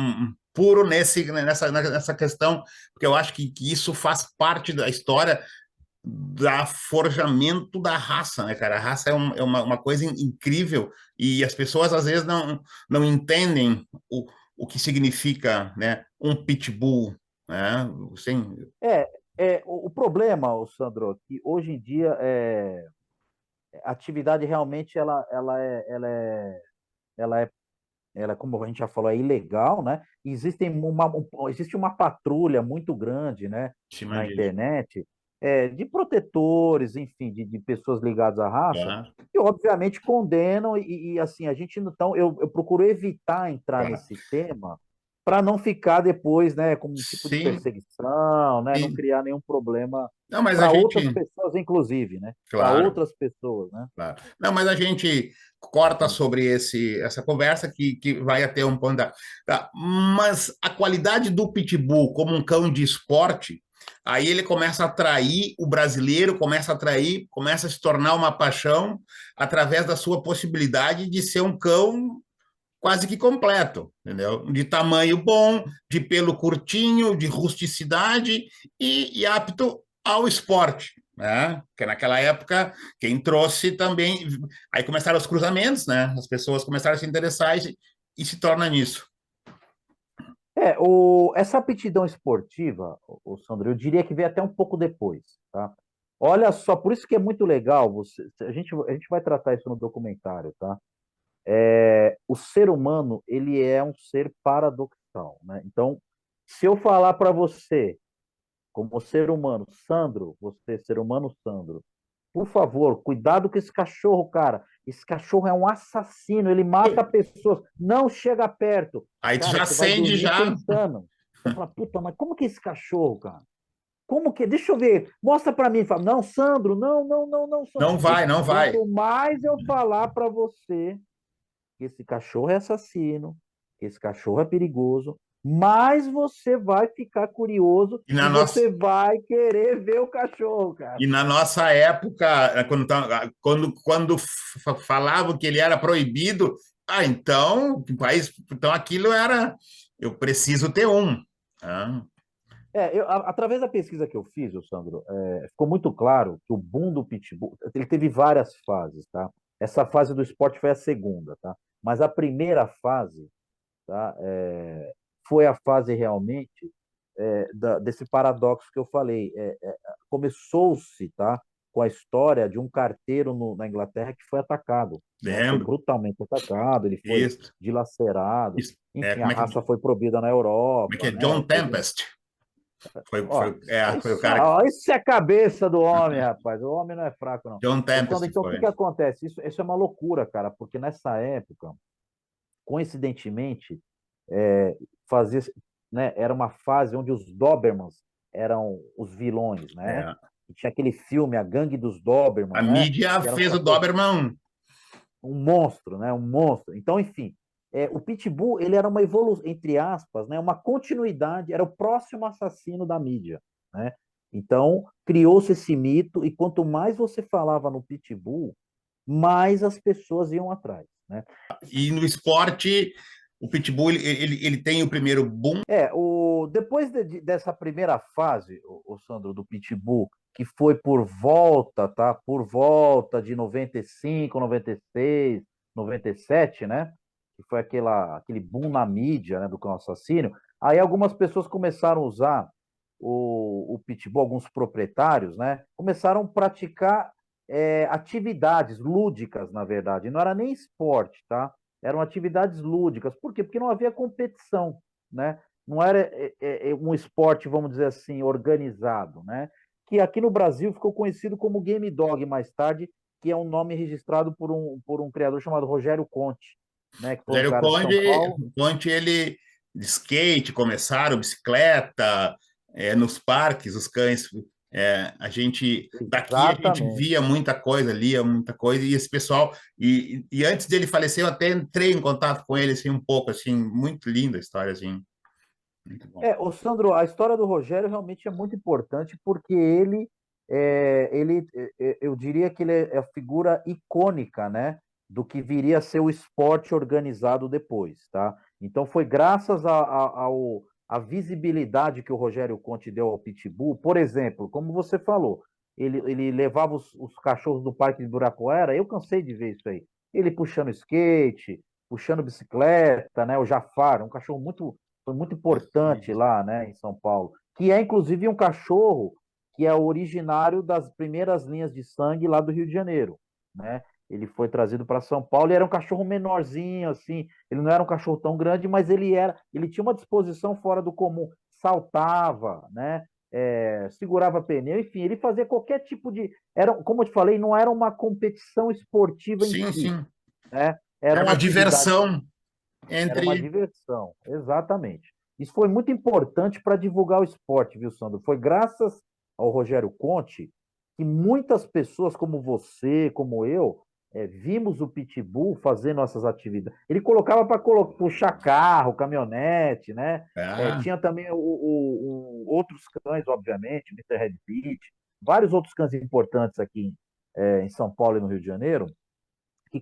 puro nessa questão, porque eu acho que isso faz parte da história da forjamento da raça, né, cara? A raça é uma coisa incrível e as pessoas às vezes não entendem o que significa, né, um pitbull, né? Assim, É, o problema, ô Sandro, é que hoje em dia a atividade realmente ela, como a gente já falou, é ilegal, né? Existe uma patrulha muito grande, né, cima na disso, internet, de protetores, enfim, de pessoas ligadas à raça, claro, que obviamente condenam e, assim, a gente então eu procuro evitar entrar claro. nesse tema para não ficar depois, né, com um tipo de Sim, perseguição, né, não sim. criar nenhum problema Não, mas a para outras gente, pessoas, inclusive, né? Para claro. outras pessoas, né? Claro. Não, mas a gente corta sobre essa conversa que vai até um ponto tá. Mas a qualidade do pitbull como um cão de esporte, aí ele começa a atrair o brasileiro, começa a atrair, começa a se tornar uma paixão através da sua possibilidade de ser um cão quase que completo, entendeu? De tamanho bom, de pelo curtinho, de rusticidade e apto ao esporte, né? Porque naquela época quem trouxe também, aí começaram os cruzamentos, né? As pessoas começaram a se interessar e se torna nisso. Essa aptidão esportiva, Sandro, eu diria que veio até um pouco depois, tá? Olha só, por isso que é muito legal, a gente vai tratar isso no documentário, tá? O ser humano, ele é um ser paradoxal, né? Então, se eu falar para você, como ser humano, Sandro, você, ser humano, Sandro, por favor, cuidado com esse cachorro, cara. Esse cachorro é um assassino, ele mata pessoas. Não chega perto. Aí tu Cara, já você vai acende dormir já, pensando. Você fala, puta, mas como que é esse cachorro, cara? Como que? Deixa eu ver. Mostra para mim. Fala, não, Sandro, não, não, não, não, Sandro. não vai, não vai. Quanto mais eu falar para você que esse cachorro é assassino, que esse cachorro é perigoso, mais você vai ficar curioso E e na nossa você vai querer ver o cachorro, cara. E na nossa época, quando falavam que ele era proibido, então, que país, então aquilo era, eu preciso ter um. Ah, Através da pesquisa que eu fiz, ô Sandro, ficou muito claro que o boom do pitbull, ele teve várias fases, tá? Essa fase do esporte foi a segunda, tá? Mas a primeira fase, tá? Foi a fase realmente desse paradoxo que eu falei. Começou-se, tá? Com a história de um carteiro na Inglaterra que foi atacado, né? Foi lembro. brutalmente atacado, ele foi Isso, dilacerado. isso. Enfim, a Como raça é foi proibida na que é? Europa, né? John Tempest. Ó, Foi o isso, cara que. ó, isso é a cabeça do homem, rapaz. O homem não é fraco, não. John Ô, Sandro, Tempest então o que foi. que acontece? Isso é uma loucura, cara, porque nessa época, coincidentemente, é, fazia, né, era uma fase onde os Dobermans eram os vilões, né? É. E tinha aquele filme, A Gangue dos A Doberman, né? mídia Que eram os fez o cachorros, Doberman. um monstro, né? Um monstro. Então, enfim, o Pitbull, ele era uma evolução, entre aspas, né? Uma continuidade, era o próximo assassino da mídia, né? Então, criou-se esse mito, e quanto mais você falava no Pitbull, mais as pessoas iam atrás, né? E no esporte, o Pitbull ele tem o primeiro boom. Depois dessa primeira fase, o Sandro, do Pitbull, que foi por volta, tá? Por volta de 95, 96, 97, né? Que foi aquele boom na mídia, né, do cão assassino. Aí algumas pessoas começaram a usar o Pitbull, alguns proprietários, né, começaram a praticar atividades lúdicas, na verdade. Não era nem esporte, tá? Eram atividades lúdicas. Por quê? Porque não havia competição, né? Não era um esporte, vamos dizer assim, organizado, né? Que aqui no Brasil ficou conhecido como Game Dog mais tarde, que é um nome registrado por um criador chamado Rogério Conte, né? Que foi um Rogério cara de São Conde, Paulo. Conte, ele de skate, começaram, bicicleta, nos parques, os cães. Daqui a gente Exatamente. via muita coisa, lia muita coisa, e esse pessoal, e antes dele falecer, eu até entrei em contato com ele, assim, um pouco, assim, muito linda a história, assim, muito bom. Ô Sandro, a história do Rogério realmente é muito importante porque eu diria que ele é a figura icônica, né, do que viria a ser o esporte organizado depois, tá? Então foi graças à visibilidade que o Rogério Conte deu ao Pitbull, por exemplo, como você falou, ele levava os cachorros do Parque de Ibirapuera, eu cansei de ver isso aí, ele puxando skate, puxando bicicleta, né, o Jafar, um cachorro muito foi muito importante lá, né, em São Paulo, que é inclusive um cachorro que é originário das primeiras linhas de sangue lá do Rio de Janeiro, né? Ele foi trazido para São Paulo e era um cachorro menorzinho, assim. Ele não era um cachorro tão grande, mas ele tinha uma disposição fora do comum, saltava, né? Segurava pneu, enfim, ele fazia qualquer tipo de. Como eu te falei, não era uma competição esportiva em Sim, si, sim. né? Era Eram uma atividades. diversão Era uma entre. diversão, exatamente. Isso foi muito importante para divulgar o esporte, viu, Sandro? Foi graças ao Rogério Conte que muitas pessoas, como você, como eu, vimos o Pitbull fazendo essas atividades. Ele colocava para puxar carro, caminhonete, né? Ah, Tinha também outros cães, obviamente, o Mr. Red Pit, vários outros cães importantes aqui em São Paulo e no Rio de Janeiro que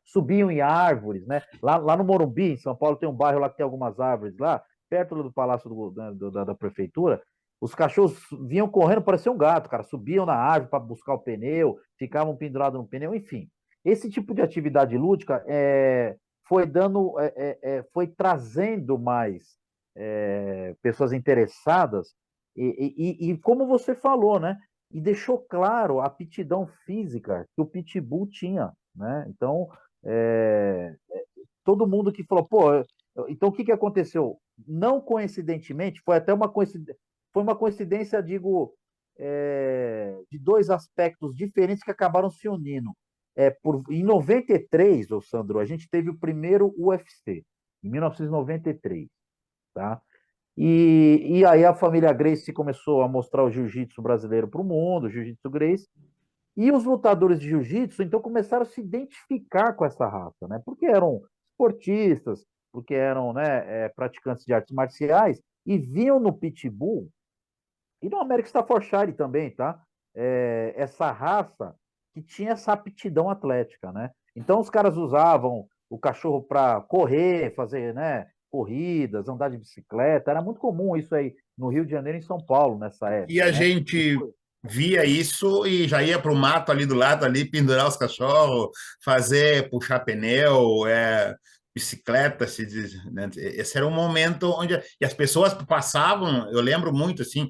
subiam em árvores, né? Lá no Morumbi, em São Paulo, tem um bairro lá que tem algumas árvores lá, perto do Palácio da Prefeitura. Os cachorros vinham correndo, parecia um gato, cara. Subiam na árvore para buscar o pneu, ficavam pendurados no pneu, enfim. Esse tipo de atividade lúdica foi trazendo mais pessoas interessadas e como você falou, né? E deixou claro a aptidão física que o Pitbull tinha, né? Então, todo mundo que falou, pô, então o que que aconteceu? Não coincidentemente, foi uma coincidência, digo, de dois aspectos diferentes que acabaram se unindo. Em 93, ô Sandro, a gente teve o primeiro UFC, em 1993, tá? E aí a família Gracie começou a mostrar o jiu-jitsu brasileiro para o mundo, o jiu-jitsu Gracie, e os lutadores de jiu-jitsu, então, começaram a se identificar com essa raça, né? Porque eram esportistas, porque eram, né, praticantes de artes marciais, e viam no Pitbull, e no American Staffordshire também, tá? Essa raça que tinha essa aptidão atlética, né? Então, os caras usavam o cachorro para correr, fazer, né, corridas, andar de bicicleta. Era muito comum isso aí no Rio de Janeiro e em São Paulo nessa e época, a né? gente via isso e já ia para o mato ali do lado, ali, pendurar os cachorros, fazer, puxar pneu, bicicleta, se diz, né? Esse era um momento onde e as pessoas passavam, eu lembro muito, assim,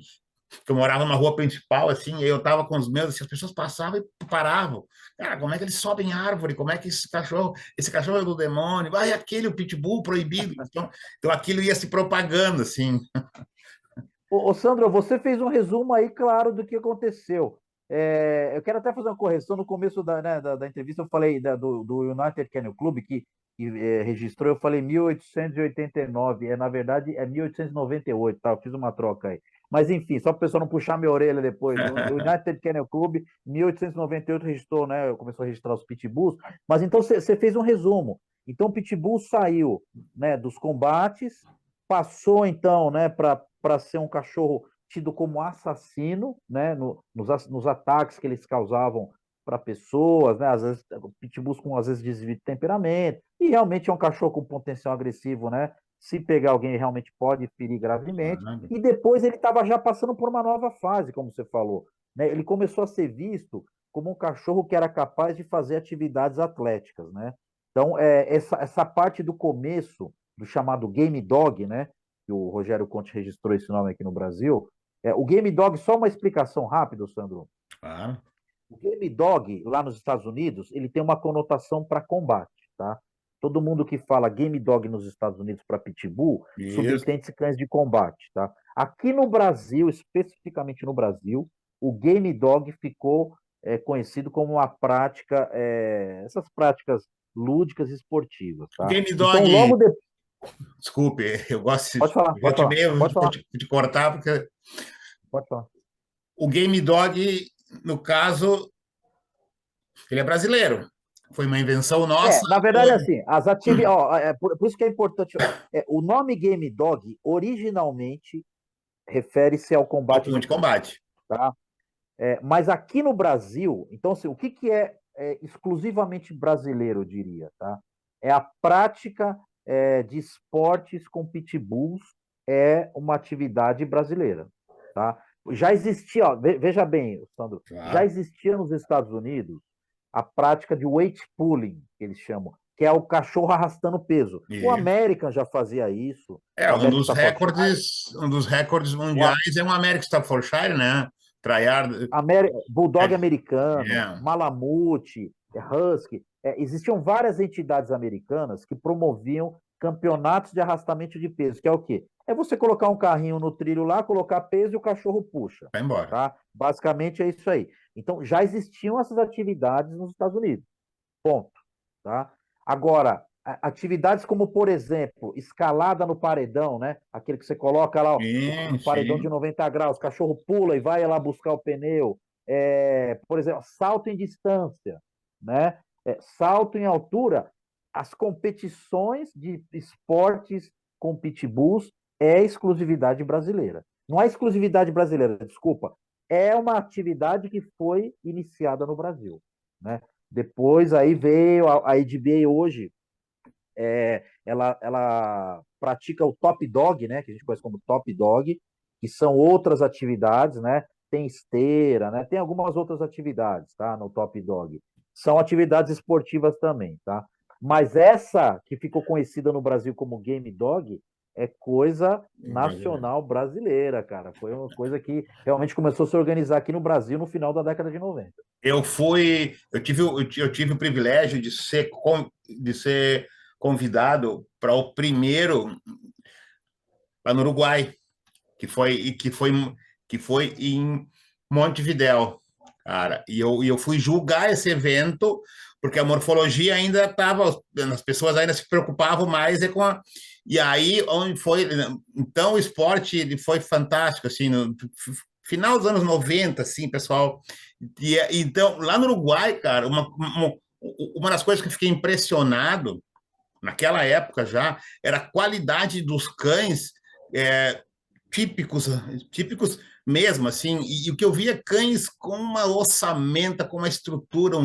que eu morava numa rua principal, assim, e eu tava com os meus, assim, as pessoas passavam e paravam. Cara, como é que eles sobem árvore? Como é que esse cachorro é do demônio? Vai aquele, o pitbull proibido. Então aquilo ia se propagando, assim. Sandro, você fez um resumo aí, claro, do que aconteceu. Eu quero até fazer uma correção. No começo da entrevista, eu falei do United Kennel Club, que registrou, eu falei 1889. Na verdade, é 1898, tá? Eu fiz uma troca aí. Mas, enfim, só para o pessoal não puxar minha orelha depois. O United Kennel Club, 1898, registrou, né? Começou a registrar os pitbulls. Mas então você fez um resumo. Então, o pitbull saiu, né, dos combates, passou então, né, para ser um cachorro tido como assassino, né, nos ataques que eles causavam para pessoas, né, às vezes pitbulls com às vezes desvio de temperamento, e realmente é um cachorro com potencial agressivo, né? Se pegar alguém realmente pode ferir gravemente. E depois ele estava já passando por uma nova fase, como você falou, né? Ele começou a ser visto como um cachorro que era capaz de fazer atividades atléticas, né? Então, essa parte do começo do chamado Game Dog, né? Que o Rogério Conte registrou esse nome aqui no Brasil, O Game Dog, só uma explicação rápida, Sandro. Claro. O Game Dog, lá nos Estados Unidos, ele tem uma conotação para combate, tá? Todo mundo que fala Game Dog nos Estados Unidos para Pitbull, Isso. subentende-se cães de combate, tá? Aqui no Brasil, especificamente no Brasil, o Game Dog ficou conhecido como uma prática, essas práticas lúdicas e esportivas, O tá? Game Então, Dog, logo depois. desculpe, eu gosto Pode falar, de pode volta e falar, meia, eu pode vou falar, te cortar, porque pode falar. o Game Dog, no caso, ele é brasileiro. Foi uma invenção nossa. Na verdade, assim, as atividades. Por isso que é importante. O nome Game Dog, originalmente, refere-se ao Ao combate cão de de cães, combate. tá? Mas aqui no Brasil, então, assim, o que, que é exclusivamente brasileiro, eu diria, tá? É a prática de esportes com pitbulls, é uma atividade brasileira, tá? Já existia, ó, veja bem, Sandro, já Claro. existia nos Estados Unidos a prática de weight pulling, que eles chamam, que é o cachorro arrastando peso. O E American já fazia isso, é o American Staffordshire, um dos recordes o mundiais é um American Staffordshire, né? Tryhard, Bulldog é, americano, Malamute, Husky. Existiam várias entidades americanas que promoviam campeonatos de arrastamento de peso, que é o quê? É você colocar um carrinho no trilho lá, colocar peso e o cachorro puxa, vai embora. tá? Basicamente é isso aí. Então, já existiam essas atividades nos Estados Unidos. Ponto. Tá? Agora, atividades como, por exemplo, escalada no paredão, né? Aquele que você coloca lá, ó, Sim, um paredão de sim. 90 graus, o cachorro pula e vai lá buscar o pneu. Por exemplo, salto em distância, né? Salto em altura. As competições de esportes com pitbulls é exclusividade brasileira. Não é exclusividade brasileira, desculpa. É uma atividade que foi iniciada no Brasil, né? Depois aí veio a HBO hoje, ela pratica o Top Dog, né? Que a gente conhece como Top Dog, que são outras atividades, né? Tem esteira, né? Tem algumas outras atividades, tá? No Top Dog. São atividades esportivas também, tá? Mas essa que ficou conhecida no Brasil como Game Dog é coisa Brasileiro. nacional brasileira, cara. Foi uma coisa que realmente começou a se organizar aqui no Brasil no final da década de 90. Eu tive o privilégio de ser convidado para o primeiro lá no Uruguai, que foi, e que foi em Montevidéu, cara. E eu fui julgar esse evento, porque a morfologia ainda estava, as pessoas ainda se preocupavam mais com a. E aí, onde foi. Então, o esporte ele foi fantástico, assim, no final dos anos 90 assim, pessoal. Então, lá no Uruguai, cara, uma das coisas que eu fiquei impressionado naquela época já era a qualidade dos cães é, típicos, típicos mesmo, assim, e o que eu via cães com uma ossamenta, com uma estrutura,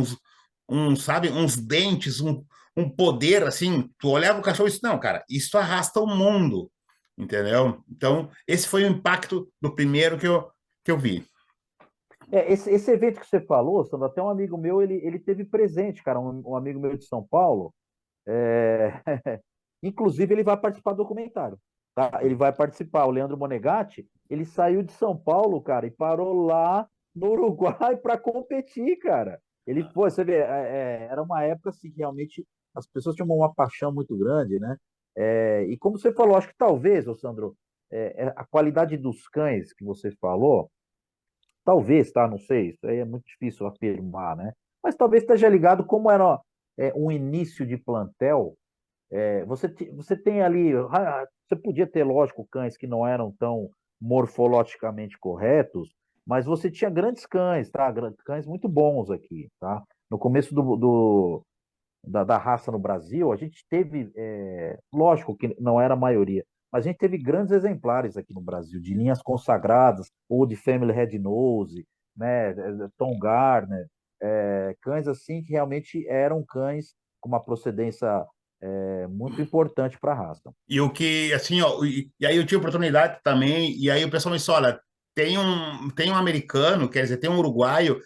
sabe, uns dentes, um poder, assim, tu olhava o cachorro e disse, não, cara, isso arrasta o mundo, entendeu? Então, esse foi o impacto do primeiro que eu vi. Esse evento que você falou, Sandro, até um amigo meu, ele teve presente, cara, um amigo meu de São Paulo, é, inclusive ele vai participar do documentário, tá? Ele vai participar, o Leandro Monegatti, ele saiu de São Paulo, cara, e parou lá no Uruguai para competir, cara. Ele foi, você vê, era uma época assim que realmente as pessoas tinham uma paixão muito grande, né? E como você falou, acho que talvez, ô Sandro, a qualidade dos cães que você falou, talvez, tá? Não sei, isso aí é muito difícil afirmar, né? Mas talvez esteja ligado como era um início de plantel. Você tem ali, você podia ter, lógico, cães que não eram tão morfologicamente corretos, mas você tinha grandes cães, tá? Cães muito bons aqui, tá? No começo da raça no Brasil, a gente teve, lógico que não era a maioria, mas a gente teve grandes exemplares aqui no Brasil, de linhas consagradas, ou de Family Red Nose, né, Tom Garner, cães assim que realmente eram cães com uma procedência muito importante para a raça. E o que, assim, ó, e aí eu tive oportunidade também, e aí o pessoal me disse, olha, tem um americano, quer dizer, tem um uruguaio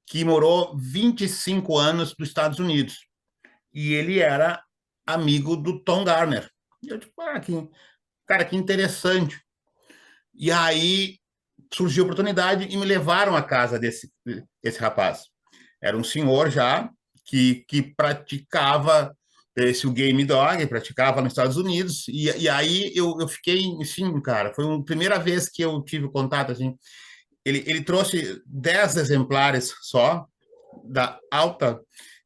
que morou 25 anos nos Estados Unidos. E ele era amigo do Tom Garner. E eu, tipo, cara, que interessante. E aí surgiu a oportunidade e me levaram à casa desse rapaz. Era um senhor já que praticava esse o game dog, praticava nos Estados Unidos, e aí eu fiquei, assim, cara, foi a primeira vez que eu tive contato, assim, ele trouxe 10 exemplares só, da alta.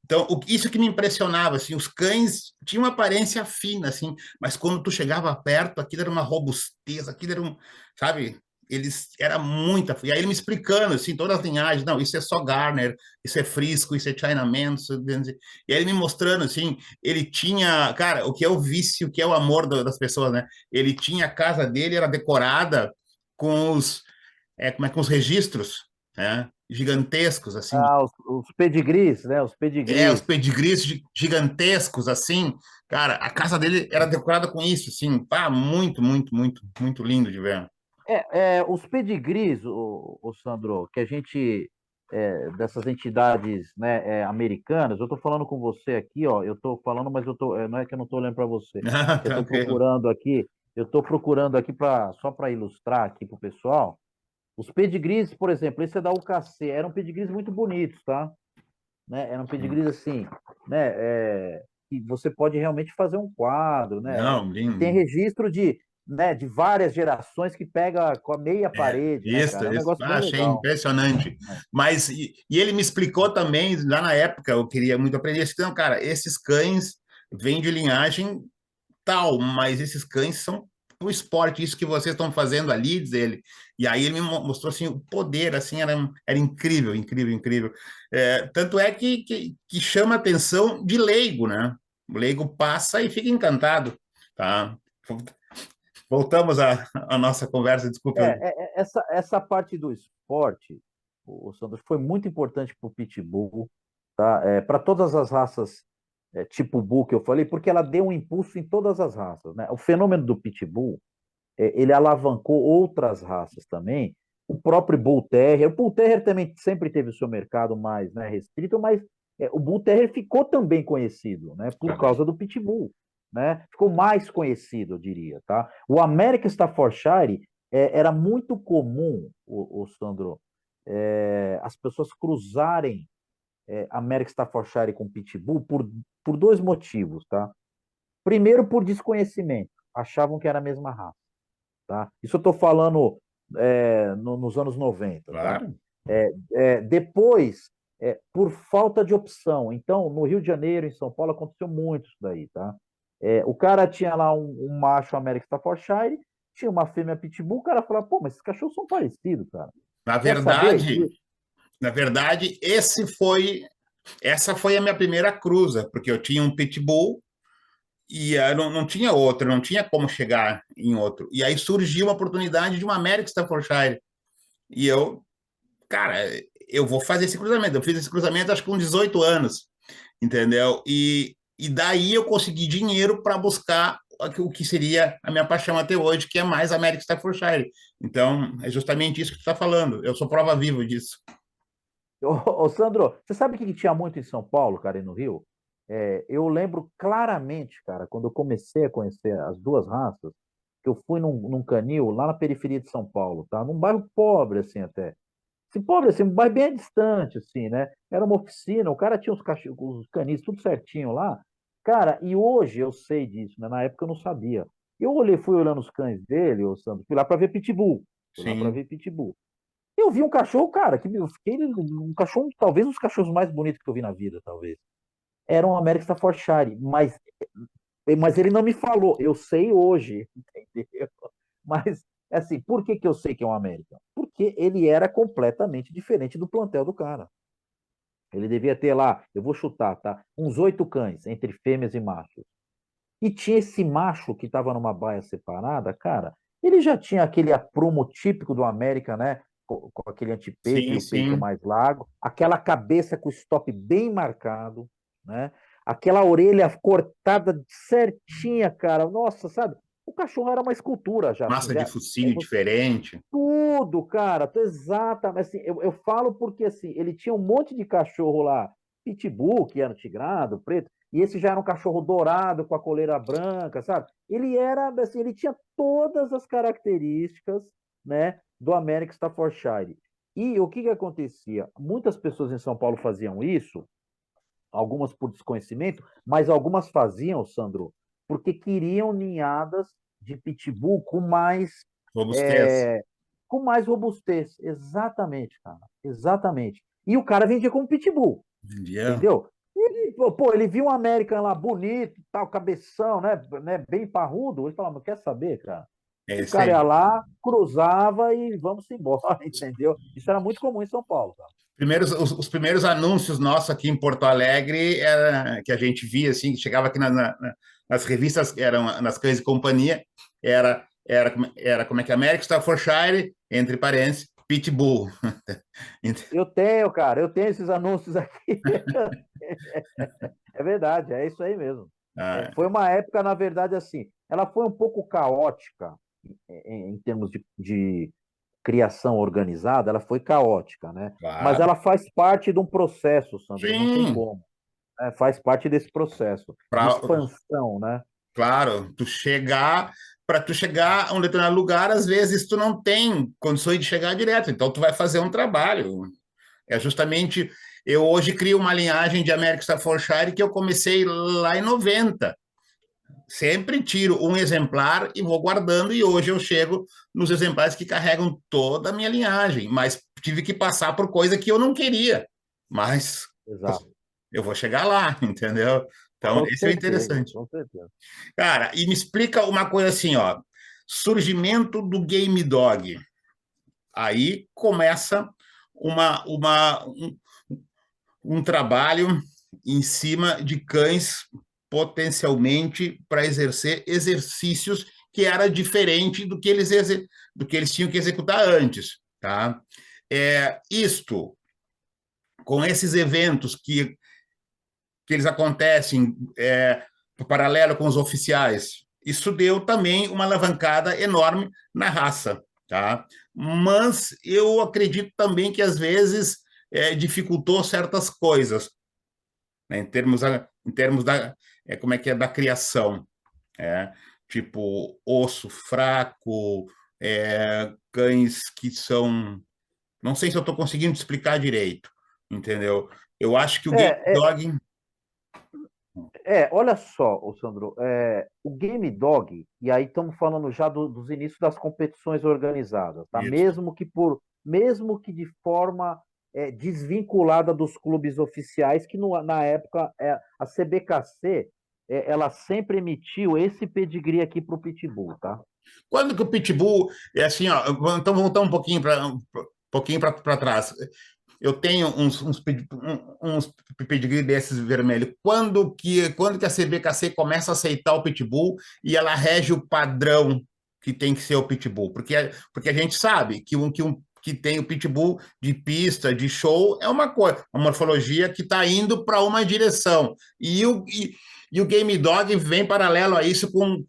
Então, isso que me impressionava, assim, os cães tinham uma aparência fina, assim, mas quando tu chegava perto, aquilo era uma robustez, aquilo era um, sabe, eles, era muita, e aí ele me explicando, assim, todas as linhagens, não, isso é só Garner, isso é Frisco, isso é Chinaman, e aí ele me mostrando, assim, ele tinha, cara, o que é o vício, o que é o amor das pessoas, né, ele tinha, a casa dele era decorada com como é que, os registros, né, gigantescos, assim, Os pedigrees, né? Os os pedigrees. pedigrees gigantescos, assim, cara, a casa dele era decorada com isso, assim, pá, muito, muito, muito, muito lindo de ver. Os pedigrees, o Sandro, que a gente, dessas entidades, né, americanas, eu estou falando com você aqui, ó, eu estou falando, mas não é que eu não estou olhando para você, Ah, eu estou tranquilo. procurando aqui só para ilustrar aqui para o pessoal. Os pedigrees, por exemplo, esse é da UKC, eram pedigrees muito bonitos, tá? Né? Eram pedigrees assim, né? Que você pode realmente fazer um quadro, né? Não, E tem lindo. registro de várias gerações que pega com a meia parede, né, cara? É um Isso. negócio Ah, bem achei legal. impressionante. Né? Mas, e ele me explicou também, lá na época, eu queria muito aprender, disse, não, cara, esses cães vêm de linhagem tal, mas esses cães são o esporte, isso que vocês estão fazendo ali, diz ele. E aí ele me mostrou assim, o poder, assim, era incrível, incrível, incrível. Tanto é que chama a atenção de leigo, né? O leigo passa e fica encantado, tá? Voltamos à nossa conversa, desculpa. Essa parte do esporte, o Sandro, foi muito importante para o Pitbull, tá? Para todas as raças tipo Bull que eu falei, porque ela deu um impulso em todas as raças, né? O fenômeno do Pitbull, ele alavancou outras raças também. O próprio Bull Terrier, o Bull Terrier também sempre teve o seu mercado mais, né, restrito, mas o Bull Terrier ficou também conhecido, né, por causa do Pitbull, né? Ficou mais conhecido, eu diria, tá? O American Staffordshire era muito comum, o Sandro, as pessoas cruzarem American Staffordshire com Pitbull por dois motivos, tá? Primeiro, por desconhecimento, achavam que era a mesma raça, tá? Isso eu estou falando nos anos 90, tá? Claro. Depois, por falta de opção. Então, no Rio de Janeiro, em São Paulo, aconteceu muito isso daí, tá? O cara tinha lá um macho American Staffordshire, tinha uma fêmea Pitbull, o cara falava, pô, mas esses cachorros são parecidos, cara. Na Quer saber? verdade, na verdade, essa foi a minha primeira cruza, porque eu tinha um pitbull e não tinha outro, não tinha como chegar em outro. E aí surgiu uma oportunidade de uma American Staffordshire. E eu, cara, eu vou fazer esse cruzamento. Eu fiz esse cruzamento acho que com 18 anos, entendeu? E daí eu consegui dinheiro para buscar o que seria a minha paixão até hoje, que é mais American Staffordshire. Então, é justamente isso que tu está falando. Eu sou prova viva disso. Ô, Sandro, você sabe o que tinha muito em São Paulo, cara, e no Rio? Eu lembro claramente, cara, quando eu comecei a conhecer as duas raças, que eu fui num canil lá na periferia de São Paulo, tá? Num bairro pobre, assim, até. Assim, pobre, assim, um bairro bem distante, assim, né? Era uma oficina, o cara tinha os canis tudo certinho lá. Cara, e hoje eu sei disso, né? Na época eu não sabia. Eu fui olhando os cães dele, ô Sandro, fui lá para ver Pitbull. Fui lá para Sim. ver Pitbull. Eu vi um cachorro, cara, que eu fiquei um cachorro, talvez um dos cachorros mais bonitos que eu vi na vida, talvez. Era um American Staffordshire, mas ele não me falou. Eu sei hoje, entendeu? Mas, assim, por que que eu sei que é um American? Porque ele era completamente diferente do plantel do cara. Ele devia ter lá, eu vou chutar, tá? Uns 8 cães, entre fêmeas e machos. E tinha esse macho que estava numa baia separada, cara. Ele já tinha aquele aprumo típico do América, né? Com aquele antepeito e Sim, o peito sim. mais largo, aquela cabeça com o stop bem marcado, né? Aquela orelha cortada certinha, cara. Nossa, sabe? O cachorro era uma escultura já, assim, Massa de já. focinho diferente. Tudo, cara, exatamente. Assim, eu falo porque assim, ele tinha um monte de cachorro lá, pitbull, que era tigrado, preto, e esse já era um cachorro dourado com a coleira branca, sabe? Ele era assim, ele tinha todas as características, né, do American Staffordshire. E o que que acontecia? Muitas pessoas em São Paulo faziam isso, algumas por desconhecimento, mas algumas faziam, Sandro, porque queriam ninhadas de pitbull Robustez. é, com mais robustez. Exatamente, cara. Exatamente. E o cara vendia como pitbull, Entendia? entendeu? Ele, pô, ele viu um American lá bonito, tal, cabeção, né, bem parrudo. Ele falava, quer saber, cara? É O isso cara ia aí. lá, cruzava e vamos embora, entendeu? Isso era muito comum em São Paulo, cara. Os primeiros anúncios nossos aqui em Porto Alegre era, que a gente via assim, que chegava aqui nas revistas, eram nas cães de companhia, era como é que é American Staffordshire, entre parênteses, Pitbull. Eu tenho, cara, eu tenho esses anúncios aqui. É verdade, é isso aí mesmo. Ah, Foi uma época, na verdade, assim, ela foi um pouco caótica em termos de criação organizada, ela foi caótica, né? Mas claro. ela faz parte de um processo, Sandro, não tem Sim, como. Né? Faz parte desse processo de pra, expansão, né? claro, para tu chegar a um determinado lugar, às vezes tu não tem condições de chegar direto, então tu vai fazer um trabalho. É justamente, eu hoje crio uma linhagem de American Staffordshire que eu comecei lá em 90. Sempre tiro um exemplar e vou guardando, e hoje eu chego nos exemplares que carregam toda a minha linhagem, mas tive que passar por coisa que eu não queria, mas Exato. eu vou chegar lá, entendeu? Então, Com esse é o certeza, interessante. com certeza. Cara, e me explica uma coisa assim, ó, surgimento do Game Dog. Aí começa um trabalho em cima de cães potencialmente para exercer exercícios que era diferente do que eles tinham que executar antes, tá? Isto, com esses eventos que eles acontecem paralelo com os oficiais, isso deu também uma alavancada enorme na raça, tá? Mas eu acredito também que às vezes dificultou certas coisas, né, em termos da, como é que é, da criação, é, tipo osso fraco, cães que são, não sei se eu estou conseguindo te explicar direito, entendeu? Eu acho que o Game É, é, Dog, olha só, ô Sandro, o Game Dog, e aí estamos falando já dos inícios das competições organizadas, tá? isso. Mesmo que de forma desvinculada dos clubes oficiais, que na época a CBKC ela sempre emitiu esse pedigree aqui para o Pitbull, tá? Quando que o Pitbull é assim, ó, então vamos voltar um pouquinho para trás. Eu tenho uns pedigree desses vermelhos. Quando que a CBKC começa a aceitar o Pitbull e ela rege o padrão que tem que ser o Pitbull? Porque a gente sabe que tem o Pitbull de pista, de show, é uma coisa, uma morfologia que está indo para uma direção. E o Game Dog vem paralelo a isso com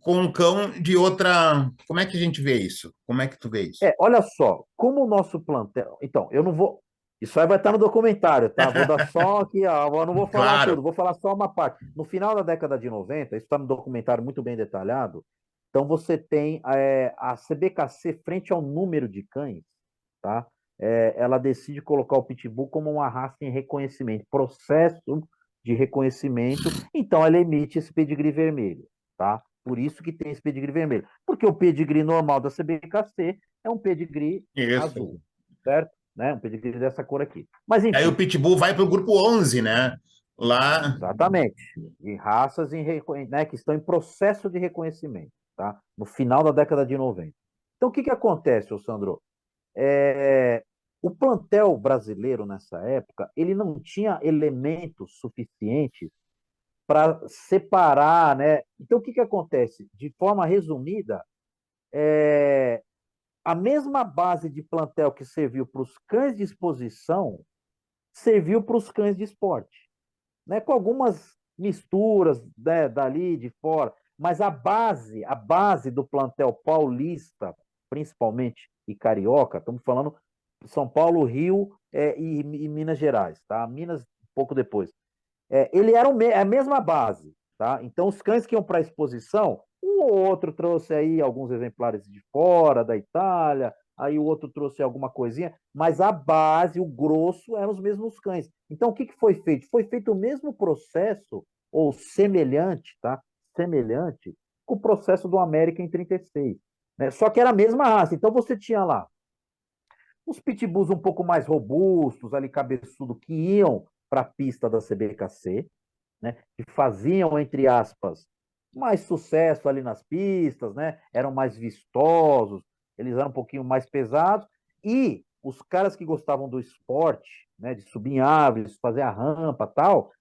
um cão de outra. Como é que a gente vê isso? Como é que tu vê isso? Olha só, como o nosso plantel. Então, eu não vou. Isso aí vai estar no documentário, tá? Vou dar só aqui, ó, eu não vou falar Claro, tudo, vou falar só uma parte. No final da década de 90, isso está no documentário muito bem detalhado. Então, você tem a CBKC frente ao número de cães, tá? Ela decide colocar o Pitbull como uma raça em reconhecimento, processo de reconhecimento. Então, ela emite esse pedigree vermelho, tá? Por isso que tem esse pedigree vermelho. Porque o pedigree normal da CBKC é um pedigree isso. azul, certo? Né? Um pedigree dessa cor aqui. Mas, Aí o enfim, Pitbull vai para o grupo 11, né? Lá, exatamente. De raças né, que estão em processo de reconhecimento, tá? No final da década de 90. Então, o que, que acontece, Sandro? É, o plantel brasileiro nessa época, ele não tinha elementos suficientes para separar, né? Então, o que, que acontece? De forma resumida, a mesma base de plantel que serviu para os cães de exposição serviu para os cães de esporte, né? Com algumas misturas, né, dali de fora, mas a base do plantel paulista, principalmente e carioca, estamos falando São Paulo, Rio e Minas Gerais, tá? Minas um pouco depois. Ele era a mesma base, tá? Então os cães que iam para a exposição Um ou outro trouxe aí alguns exemplares de fora, da Itália, aí o outro trouxe alguma coisinha, mas a base, o grosso, eram os mesmos cães. Então, o que que foi feito? Foi feito o mesmo processo, ou semelhante, tá? Semelhante, com o processo do América em 36, né? Só que era a mesma raça. Então, você tinha lá os pitbulls um pouco mais robustos, ali cabeçudo, que iam para a pista da CBKC, né? Que faziam, entre aspas, mais sucesso ali nas pistas, né? Eram mais vistosos, eles eram um pouquinho mais pesados. E os caras que gostavam do esporte, né? De subir em árvores, fazer a rampa tal,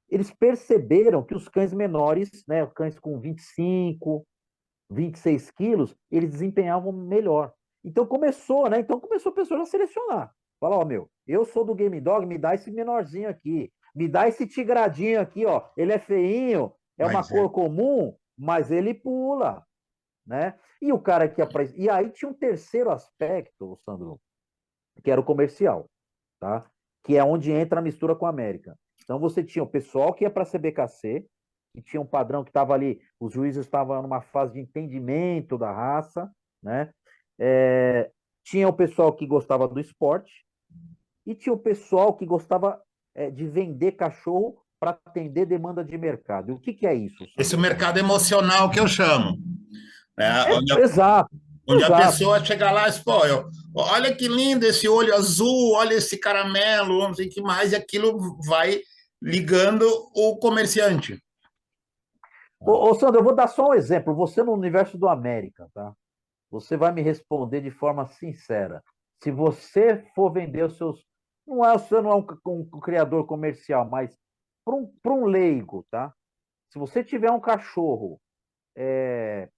eles perceberam que os cães menores, né? Cães com 25, 26 quilos, eles desempenhavam melhor. Então começou, né? Então começou a pessoa a selecionar. Fala, ó, meu, eu sou do Game Dog, me dá esse menorzinho aqui. Me dá esse tigradinho aqui, ó. Ele é feinho, é uma Mas é. cor comum, mas ele pula, né? E o cara que aparece. E aí tinha um terceiro aspecto, Sandro, que era o comercial, tá? Que é onde entra a mistura com a América. Então você tinha o pessoal que ia para a CBKC, que tinha um padrão que estava ali, os juízes estavam numa fase de entendimento da raça, né? Tinha o pessoal que gostava do esporte e tinha o pessoal que gostava de vender cachorro para atender demanda de mercado. E o que, que é isso, Esse é o Sandro? mercado emocional que eu chamo, né? Exato, Onde a exato. pessoa chega lá e diz, pô, olha que lindo esse olho azul, olha esse caramelo, não sei o que mais, e aquilo vai ligando o comerciante. Ô, Sandro, eu vou dar só um exemplo. Você no universo do América, tá? Você vai me responder de forma sincera. Se você for vender os seus. Não é, você não é um criador comercial, mas para um leigo, tá? Se você tiver um cachorro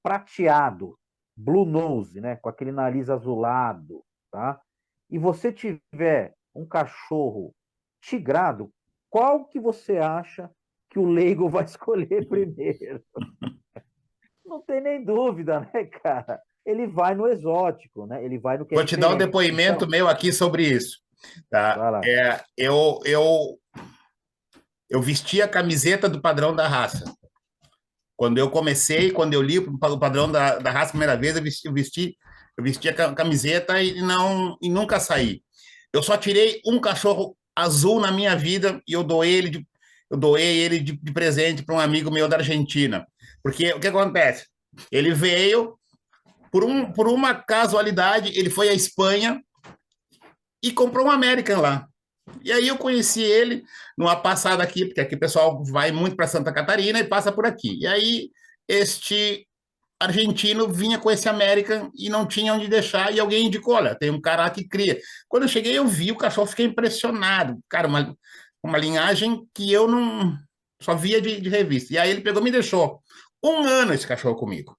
prateado, blue nose, né? Com aquele nariz azulado, tá? E você tiver um cachorro tigrado, qual que você acha que o leigo vai escolher primeiro? Não tem nem dúvida, né, cara? Ele vai no exótico, né? Ele vai no que é Vou te dar um diferente. depoimento Então, meu aqui sobre isso. Tá? vai lá. Eu vesti a camiseta do padrão da raça. Quando eu comecei, quando eu li o padrão da raça a primeira vez, eu vesti a camiseta e nunca saí. Eu só tirei um cachorro azul na minha vida e eu doei ele de presente para um amigo meu da Argentina. Porque o que acontece? Ele veio por uma casualidade, ele foi à Espanha e comprou um American lá. E aí eu conheci ele numa passada aqui, porque aqui o pessoal vai muito para Santa Catarina e passa por aqui. E aí este argentino vinha com esse American e não tinha onde deixar, e alguém indicou, olha, tem um cara que cria. Quando eu cheguei, eu vi o cachorro, fiquei impressionado. Cara, uma linhagem que eu não só via de revista. E aí ele pegou e me deixou 1 ano esse cachorro comigo.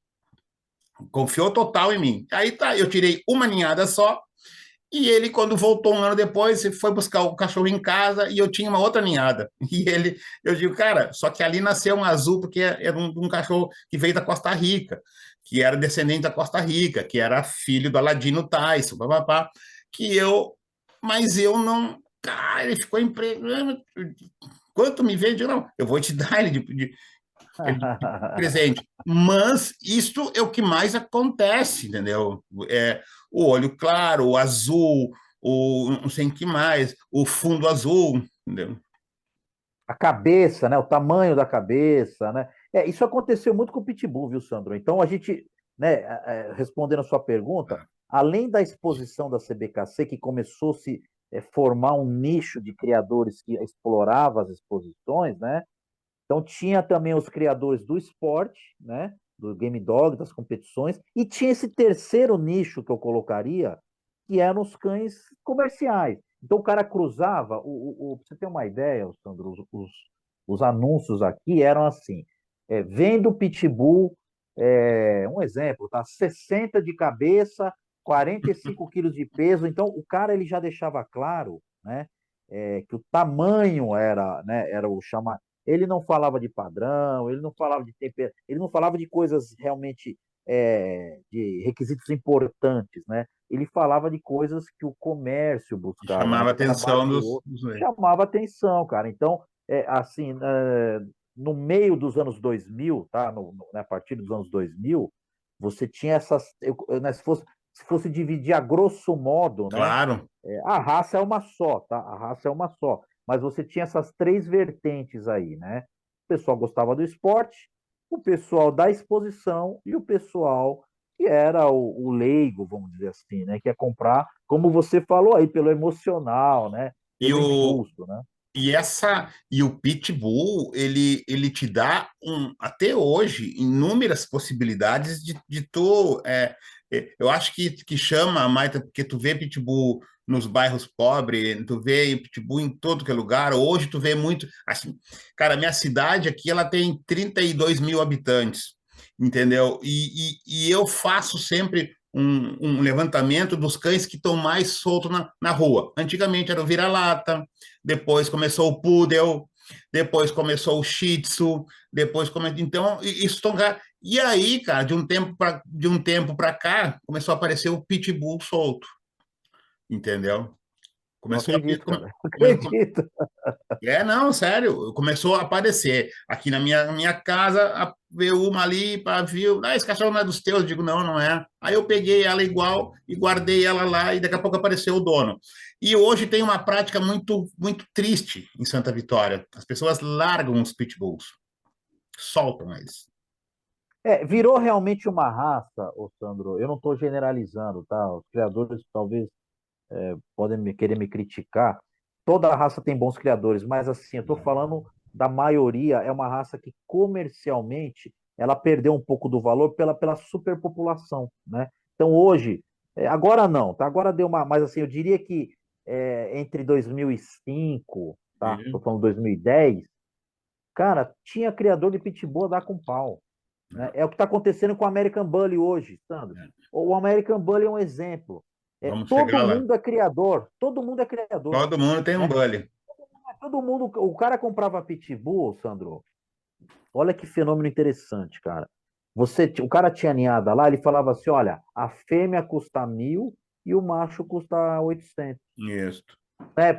Confiou total em mim. Aí tá, eu tirei uma ninhada só, e ele, quando voltou 1 ano depois, foi buscar o cachorro em casa e eu tinha uma outra ninhada. E ele, eu digo, cara, só que ali nasceu um azul porque era um cachorro que veio da Costa Rica, que era descendente da Costa Rica, que era filho do Aladino Tyson, papapá, que eu, mas eu não, cara, ele ficou empregando. Quanto me vende? Não, eu vou te dar ele de presente. Mas isto é o que mais acontece, entendeu? O olho claro, o azul, o não sei o que mais, o fundo azul, entendeu? A cabeça, né? O tamanho da cabeça, né? Isso aconteceu muito com o Pitbull, viu, Sandro? Então a gente, né, respondendo a sua pergunta, além da exposição da CBKC, que começou a se formar um nicho de criadores que explorava as exposições, né? Então tinha também os criadores do esporte, né? Do Game Dog, das competições, e tinha esse terceiro nicho que eu colocaria, que eram os cães comerciais. Então o cara cruzava, pra você ter uma ideia, Sandro, os anúncios aqui eram assim: vendo pitbull, um exemplo, tá? 60 de cabeça, 45 quilos de peso. Então o cara ele já deixava claro, né? Que o tamanho era, né? Era o chama. Ele não falava de padrão, ele não falava de tempero, ele não falava de coisas realmente de requisitos importantes, né? Ele falava de coisas que o comércio buscava, né? Chamava a Que o cara atenção baseou, dos leigos. chamava atenção, cara. Então, assim, no meio dos anos 2000, tá? A partir dos anos 2000, você tinha essas, né, se fosse dividir a grosso modo, né? Claro. A raça é uma só, tá? A raça é uma só. Mas você tinha essas três vertentes aí, né? O pessoal gostava do esporte, o pessoal da exposição e o pessoal que era o leigo, vamos dizer assim, né? Que é comprar, como você falou aí, pelo emocional, né? E Pelo o, impulso, né? e o Pitbull, ele te dá até hoje inúmeras possibilidades de tu. Eu acho que chama mais, porque tu vê Pitbull nos bairros pobres, tu vê Pitbull em todo que é lugar. Hoje tu vê muito. Assim, cara, minha cidade aqui ela tem 32 mil habitantes, entendeu? E eu faço sempre um levantamento dos cães que estão mais soltos na rua. Antigamente era o vira-lata, depois começou o Poodle, depois começou o Shih Tzu, depois começou. Então, isso e aí, cara, de um tempo para cá, começou a aparecer o Pitbull solto, entendeu? Não Começou a, acredito, cara. Não come- acredito. não, sério, começou a aparecer. Aqui na minha casa, veio uma ali, pá, viu, esse cachorro não é dos teus? Eu digo, não, não é. Aí eu peguei ela igual e guardei ela lá, e daqui a pouco apareceu o dono. E hoje tem uma prática muito, muito triste em Santa Vitória. As pessoas largam os pitbulls, soltam eles. Virou realmente uma raça, ô Sandro. Eu não estou generalizando, tá? Os criadores talvez podem querer me criticar. Toda raça tem bons criadores, mas assim, eu estou falando da maioria, é uma raça que comercialmente ela perdeu um pouco do valor pela superpopulação, né? Então hoje, agora não, tá? Agora deu uma, mas assim, eu diria que entre 2005, tá? Estou Sim, falando 2010, cara, tinha criador de pitbull a dar com pau, né? É o que está acontecendo com o American Bully hoje, Sandro. O American Bully é um exemplo. vamos Todo chegar lá. mundo é criador, todo mundo é criador, Todo mundo tem um né? bully. Todo mundo, o cara comprava pitbull, Sandro. Olha que fenômeno interessante, cara. O cara tinha ninhada lá, ele falava assim, olha, a fêmea custa 1.000 e o macho custa 800. Isso.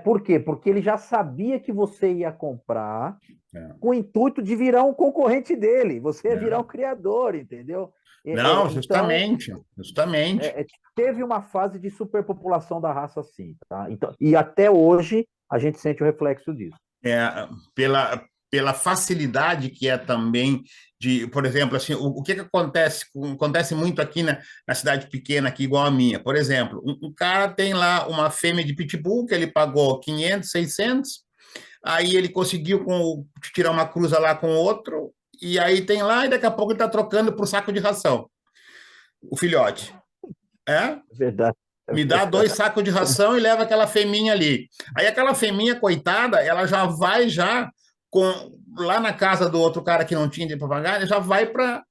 Por quê? Porque ele já sabia que você ia comprar É. com o intuito de virar um concorrente dele. Você ia virar um É. criador, entendeu? Não, Então, justamente, justamente. teve uma fase de superpopulação da raça, sim, tá? Então, e até hoje a gente sente o reflexo disso. Pela facilidade que é também de, por exemplo, assim, o que acontece? Acontece muito aqui na cidade pequena, aqui igual a minha. Por exemplo, um cara tem lá uma fêmea de pitbull que ele pagou 500, 600, aí ele conseguiu tirar uma cruza lá com outro, e aí tem lá, e daqui a pouco ele está trocando por saco de ração, o filhote. É? É verdade, é Me dá verdade. 2 sacos de ração e leva aquela fêmea ali. Aí aquela fêmea, coitada, ela já vai com lá na casa do outro cara que não tinha dinheiro para pagar, ela já vai para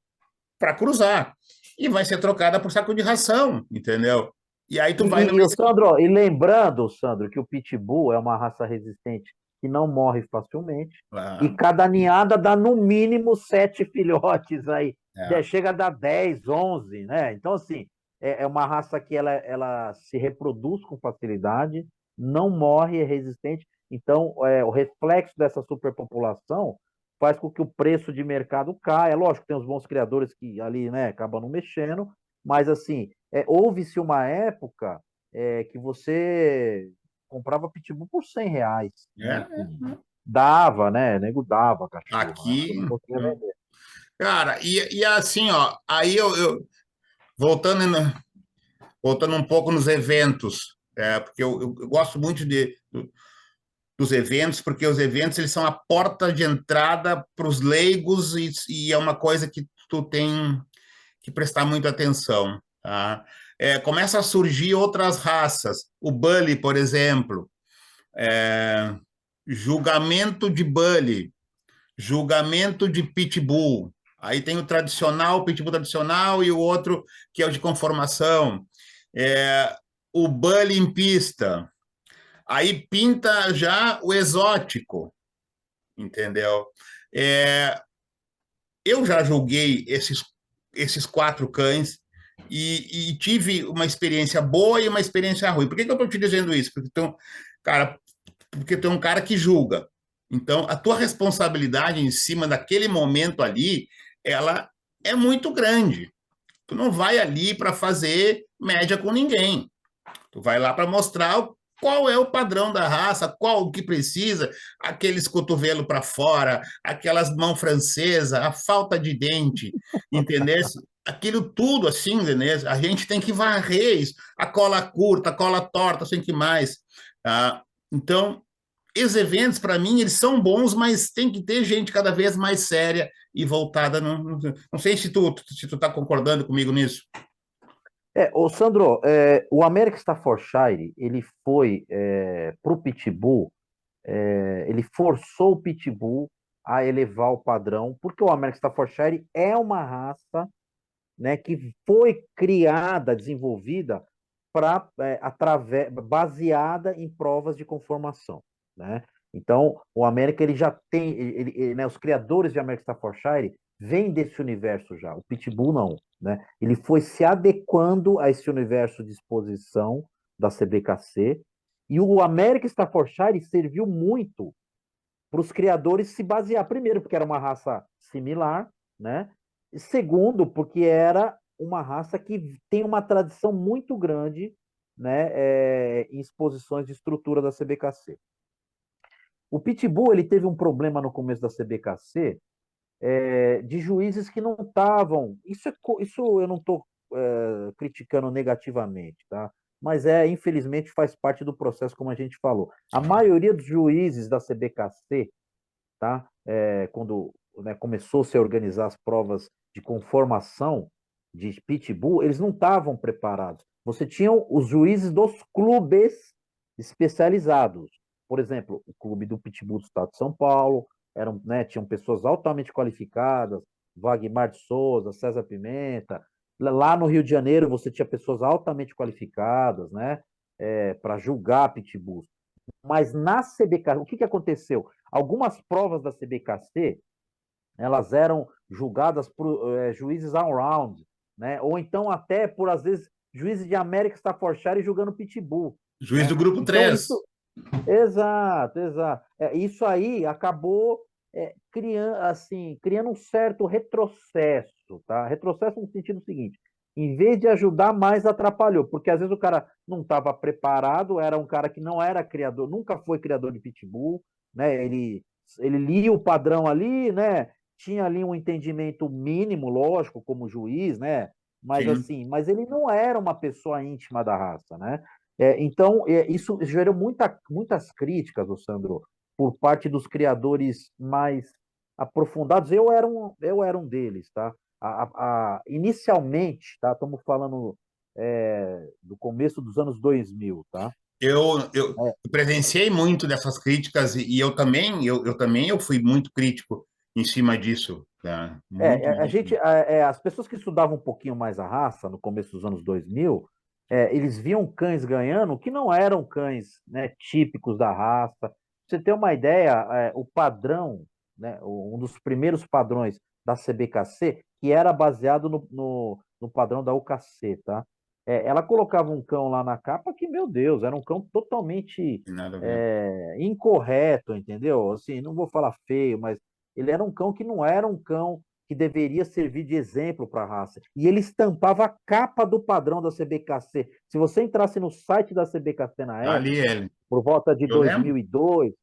cruzar e vai ser trocada por saco de ração, entendeu? E aí tu vai no O mês. Sandro, e lembrando, Sandro, que o Pitbull é uma raça resistente que não morre facilmente, e Ah, cada ninhada dá no mínimo 7 filhotes aí, é, chega a dar 10, 11, né? Então, assim, é uma raça que ela se reproduz com facilidade, não morre, é resistente. Então, o reflexo dessa superpopulação faz com que o preço de mercado caia. Lógico, tem os bons criadores que ali, né, acabam não mexendo, mas assim, houve-se uma época que você comprava pitbull por R$ 100, né? é, Assim, dava, né? Nego dava cachorro, né? Você aqui, não conseguia vender. cara, e assim, ó, aí eu voltando, voltando um pouco nos eventos, porque eu gosto muito dos eventos, porque os eventos eles são a porta de entrada para os leigos e é uma coisa que tu tem que prestar muita atenção, tá? Começa a surgir outras raças. O Bully, por exemplo, julgamento de Bully, julgamento de Pitbull. Aí tem o tradicional, o Pitbull tradicional e o outro que é o de conformação. O Bully em pista. Aí pinta já o exótico, entendeu? É, eu já julguei esses 4 cães e tive uma experiência boa e uma experiência ruim. Por que eu estou te dizendo isso? Cara, porque tem um cara que julga. Então, a tua responsabilidade em cima daquele momento ali, ela é muito grande. Tu não vai ali para fazer média com ninguém. Tu vai lá para mostrar qual é o padrão da raça, qual o que precisa, aqueles cotovelo para fora, aquelas mão francesa, a falta de dente, entendeu? Aquilo tudo assim, entendeu? A gente tem que varrer isso, a cola curta, a cola torta, assim que mais, tá? Então, esses eventos, para mim, eles são bons, mas tem que ter gente cada vez mais séria e voltada. Não sei se tu tá concordando comigo nisso. Ô Sandro, o American Staffordshire, ele foi para o Pitbull, ele forçou o Pitbull a elevar o padrão, porque o American Staffordshire é uma raça, né, que foi criada, desenvolvida baseada em provas de conformação, né? Então, o América ele já tem, né, os criadores de American Staffordshire vêm desse universo já. O Pitbull não, né? Ele foi se adequando a esse universo de exposição da CBKC e o American Staffordshire serviu muito para os criadores se basear, primeiro, porque era uma raça similar, né? E segundo, porque era uma raça que tem uma tradição muito grande, né, em exposições de estrutura da CBKC. O Pitbull ele teve um problema no começo da CBKC de juízes que não estavam. Isso eu não estou criticando negativamente, tá? Mas infelizmente faz parte do processo, como a gente falou. A maioria dos juízes da CBKC, tá? Quando, né, começou-se a organizar as provas de conformação de Pitbull, eles não estavam preparados. Você tinha os juízes dos clubes especializados. Por exemplo, o clube do Pitbull do Estado de São Paulo, né, tinham pessoas altamente qualificadas, Wagmar de Souza, César Pimenta. Lá no Rio de Janeiro, você tinha pessoas altamente qualificadas, né, para julgar Pitbulls. Mas na CBK, o que aconteceu? Algumas provas da CBKC, elas eram julgadas por juízes all-round, né? Ou então até por, às vezes, juízes de América Staffordshire julgando Pitbull, Juiz do né? grupo Então, 3. isso, exato, exato. Isso aí acabou criando um certo retrocesso, tá? Retrocesso no sentido seguinte, em vez de ajudar, mais atrapalhou, porque às vezes o cara não estava preparado, era um cara que não era criador, nunca foi criador de pitbull, né? Ele lia o padrão ali, né? Tinha ali um entendimento mínimo, lógico, como juiz, né? Mas Sim. assim, mas ele não era uma pessoa íntima da raça, né? Então, isso gerou muitas críticas, Sandro, por parte dos criadores mais aprofundados. Eu era um deles, tá? Inicialmente, tá? Estamos falando do começo dos anos 2000, tá? Eu É, presenciei muito dessas críticas e eu também fui muito crítico em cima disso, tá? Muito, a muito. gente, as pessoas que estudavam um pouquinho mais a raça, no começo dos anos 2000, eles viam cães ganhando que não eram cães, né, típicos da raça. Pra você ter uma ideia, o padrão, né, um dos primeiros padrões da CBKC, que era baseado no padrão da UKC, tá? Ela colocava um cão lá na capa que, meu Deus, era um cão totalmente Tem nada a ver. incorreto, entendeu? Assim, não vou falar feio, mas ele era um cão que não era um cão que deveria servir de exemplo para a raça. E ele estampava a capa do padrão da CBKC. Se você entrasse no site da CBKC na Tá ali época, ele. por volta de Eu lembro, 2002,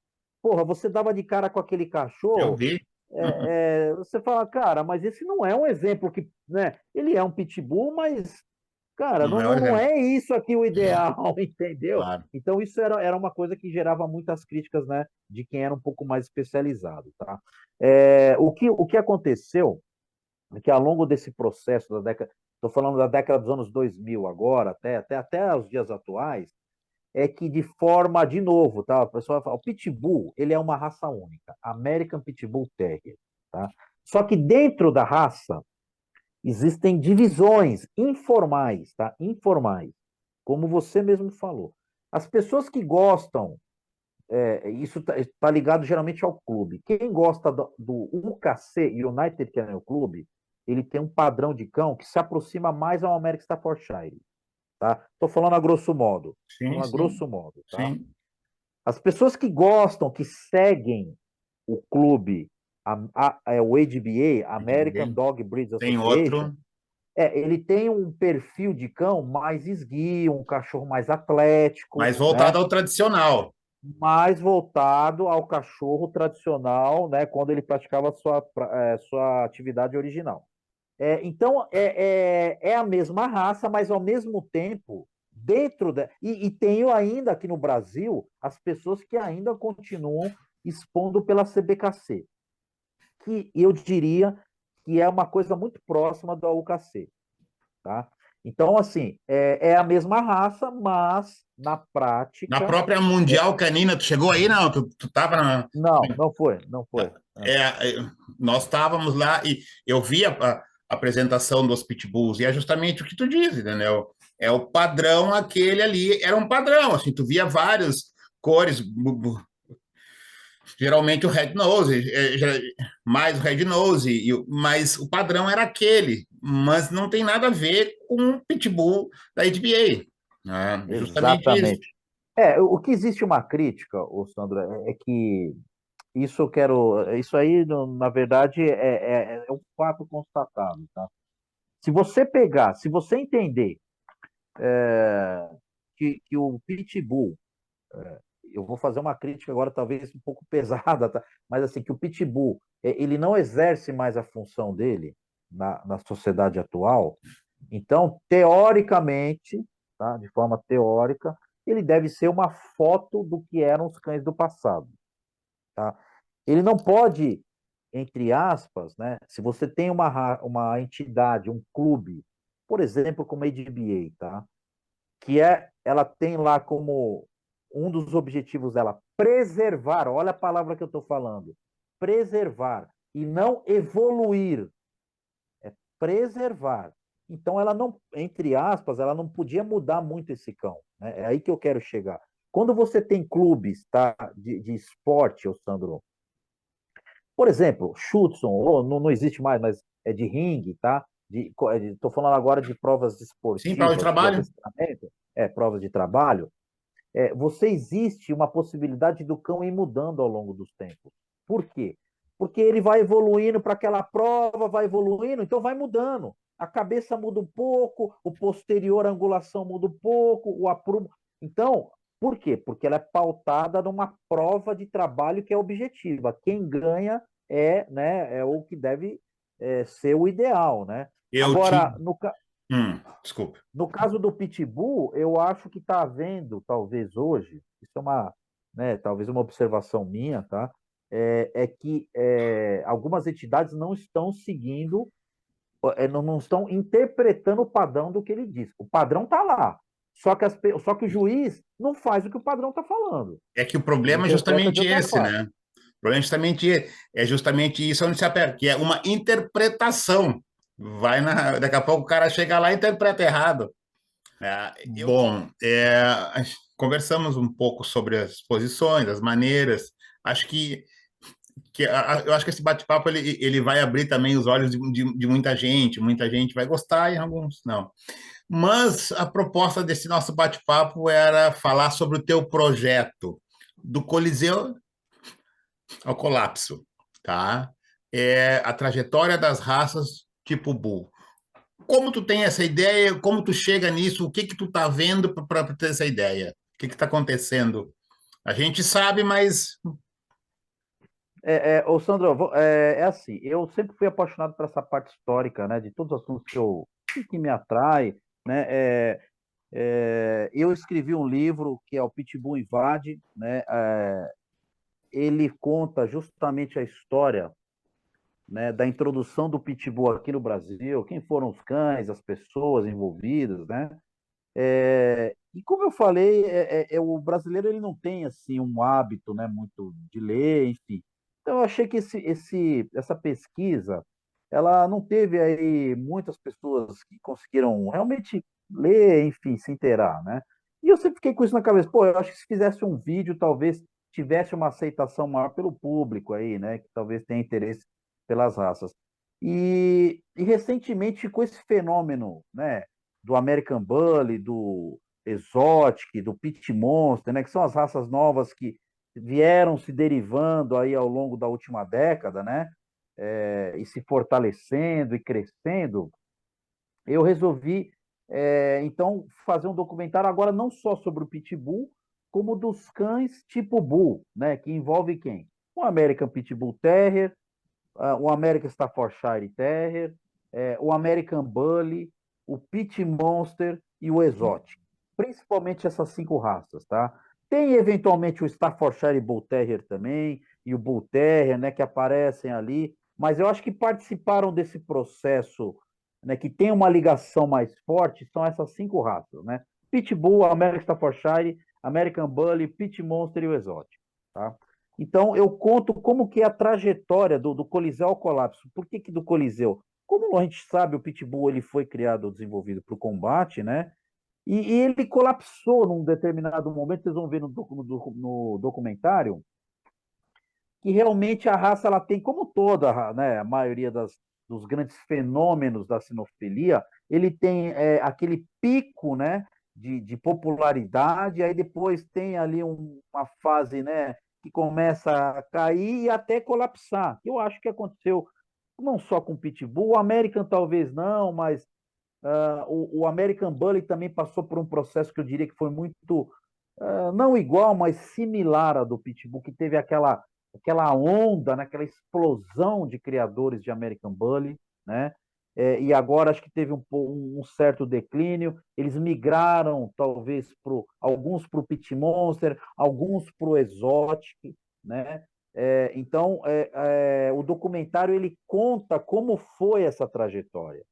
porra, você dava de cara com aquele eu cachorro. vi. Você fala, cara, mas esse não é um exemplo que, né? Ele é um pitbull, mas, cara, Não não, é o não, não exemplo. é isso aqui o ideal, entendeu? Claro. Então, isso era uma coisa que gerava muitas críticas, né, de quem era um pouco mais especializado, tá? O que aconteceu é que ao longo desse processo da década, estou falando da década dos anos 2000 agora, até os dias atuais, é que de forma, de novo, tá? O pessoal fala, o Pitbull, ele é uma raça única, American Pitbull Terrier, tá? Só que dentro da raça existem divisões informais, tá? Informais, como você mesmo falou. As pessoas que gostam, isso tá ligado geralmente ao clube. Quem gosta do UKC, United Kennel Club, ele tem um padrão de cão que se aproxima mais ao American Staffordshire, tá? Estou falando a grosso modo. Sim, Falando a sim, grosso modo, tá? sim. As pessoas que gostam, que seguem o clube, o ADBA, American Entendeu? Dog Breeds Tem Association, outro ele tem um perfil de cão mais esguio, um cachorro mais atlético, mais voltado né? ao tradicional. Mais voltado ao cachorro tradicional, né? Quando ele praticava sua atividade original. Então, é a mesma raça, mas ao mesmo tempo, dentro da. E tenho ainda aqui no Brasil as pessoas que ainda continuam expondo pela CBKC, que eu diria que é uma coisa muito próxima da UKC, tá? Então, assim, é a mesma raça, mas na Na prática. própria Mundial Canina, tu chegou aí, não? Tu tava na. Não, não foi, não foi. Nós estávamos lá e eu vi a apresentação dos pitbulls, e é justamente o que tu diz, entendeu? É o padrão aquele ali, era um padrão, assim, tu via várias cores, geralmente o red nose, mais o red nose, mas o padrão era aquele, mas não tem nada a ver com o pitbull da HBA, né? Justamente isso. Exatamente. O que existe uma crítica, ô Sandro, é que isso eu quero. Isso aí, na verdade, é um fato constatado, tá? Se você entender que o Pitbull, eu vou fazer uma crítica agora, talvez um pouco pesada, tá? Mas assim, que o Pitbull, ele não exerce mais a função dele na sociedade atual, então, teoricamente, tá? De forma teórica, ele deve ser uma foto do que eram os cães do passado, tá? Ele não pode, entre aspas, né? Se você tem uma entidade, um clube, por exemplo, como a ADBA, tá? Ela tem lá como um dos objetivos dela preservar, olha a palavra que eu estou falando, preservar e não evoluir, preservar. Então ela não, entre aspas, ela não podia mudar muito esse cão, né? É aí que eu quero chegar. Quando você tem clubes, tá, de esporte, ô Sandro, por exemplo, Schutzon, não existe mais, mas é de ringue, tá? Estou falando agora de provas Sim, prova de esportivas, de trabalho. adestramento, provas de trabalho. Você existe uma possibilidade do cão ir mudando ao longo dos tempos. Por quê? Porque ele vai evoluindo para aquela prova, vai evoluindo, então vai mudando. A cabeça muda um pouco, o posterior, a angulação muda um pouco, o aprumo. Então, por quê? Porque ela é pautada numa prova de trabalho que é objetiva. Quem ganha né, é o que deve ser o ideal, né? Eu Agora, tinha. no, Desculpa. no caso do Pitbull, eu acho que está havendo, talvez hoje, isso é talvez uma observação minha, tá? É que algumas entidades não estão seguindo, não estão interpretando o padrão do que ele diz. O padrão está lá, só que o juiz não faz o que o padrão está falando. É que o Ele problema é interpreta de justamente outra esse, forma. né? O problema é justamente isso onde se aperta, que é uma interpretação. Daqui a pouco o cara chega lá e interpreta errado. Bom, conversamos um pouco sobre as posições, as maneiras. Acho eu acho que esse bate-papo ele vai abrir também os olhos de muita gente. Muita gente vai gostar e alguns não. Mas a proposta desse nosso bate-papo era falar sobre o teu projeto do Coliseu ao colapso, tá? É a trajetória das raças tipo Bull. Como tu tem essa ideia? Como tu chega nisso? O que que tu tá vendo para ter essa ideia? O que que tá acontecendo? A gente sabe, mas Ô Sandro, é assim, eu sempre fui apaixonado por essa parte histórica, né? De todos os assuntos que me atrai, né? Eu escrevi um livro que é o Pitbull Invade, né? Ele conta justamente a história, né, da introdução do Pitbull aqui no Brasil, quem foram os cães, as pessoas envolvidas, né? E como eu falei, o brasileiro ele não tem assim um hábito, né, muito de ler, enfim. Então eu achei que essa pesquisa, ela não teve aí muitas pessoas que conseguiram realmente ler, enfim, se inteirar, né? E eu sempre fiquei com isso na cabeça. Pô, eu acho que se fizesse um vídeo, talvez tivesse uma aceitação maior pelo público aí, né? Que talvez tenha interesse pelas raças. E recentemente, com esse fenômeno, né? Do American Bully, do Exotic, do Pit Monster, né? Que são as raças novas que vieram se derivando aí ao longo da última década, né? E se fortalecendo e crescendo, eu resolvi, então, fazer um documentário agora não só sobre o Pitbull, como dos cães tipo Bull, né? Que envolve quem? O American Pitbull Terrier, o American Staffordshire Terrier, o American Bully, o Pit Monster e o Exotic. Principalmente essas 5 raças, tá? Tem eventualmente o Staffordshire Bull Terrier também, e o Bull Terrier, né, que aparecem ali, mas eu acho que participaram desse processo, né, que tem uma ligação mais forte, são essas 5 raças, né? Pitbull, American Staffordshire, American Bully, Pit Monster e o Exotic, tá? Então, eu conto como que é a trajetória do Coliseu ao colapso. Por que do Coliseu? Como a gente sabe, o Pitbull ele foi criado, desenvolvido para o combate, né? E ele colapsou num determinado momento, vocês vão ver no documentário, que realmente a raça ela tem, como toda, né, a maioria dos grandes fenômenos da sinofilia, ele tem aquele pico, né, de popularidade, aí depois tem ali uma fase, né, que começa a cair e até colapsar. Eu acho que aconteceu não só com o Pitbull, o American talvez não, mas o American Bully também passou por um processo que eu diria que foi muito, não igual, mas similar à do Pitbull, que teve aquela onda, né, aquela explosão de criadores de American Bully, né? E agora acho que teve um certo declínio. Eles migraram, talvez, alguns para o Pit Monster, alguns para o Exotic, né? Então, o documentário ele conta como foi essa trajetória,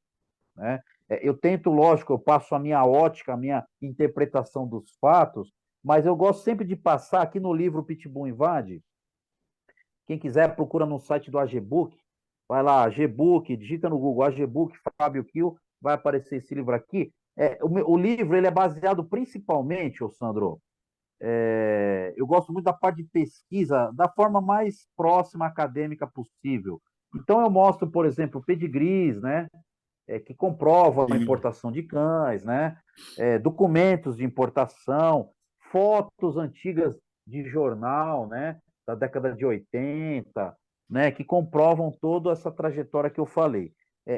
né? Eu tento, lógico, eu passo a minha ótica, a minha interpretação dos fatos, mas eu gosto sempre de passar aqui no livro Pitbull Invade. Quem quiser, procura no site do AGBook. Vai lá, AGBook, digita no Google AGBook, Fábio Kiel, vai aparecer esse livro aqui. O livro ele é baseado principalmente, ô Sandro, eu gosto muito da parte de pesquisa da forma mais próxima acadêmica possível. Então, eu mostro, por exemplo, pedigrees, né? Que comprovam a Sim. importação de cães, né? Documentos de importação, fotos antigas de jornal, né? Da década de 80, né? Que comprovam toda essa trajetória que eu falei.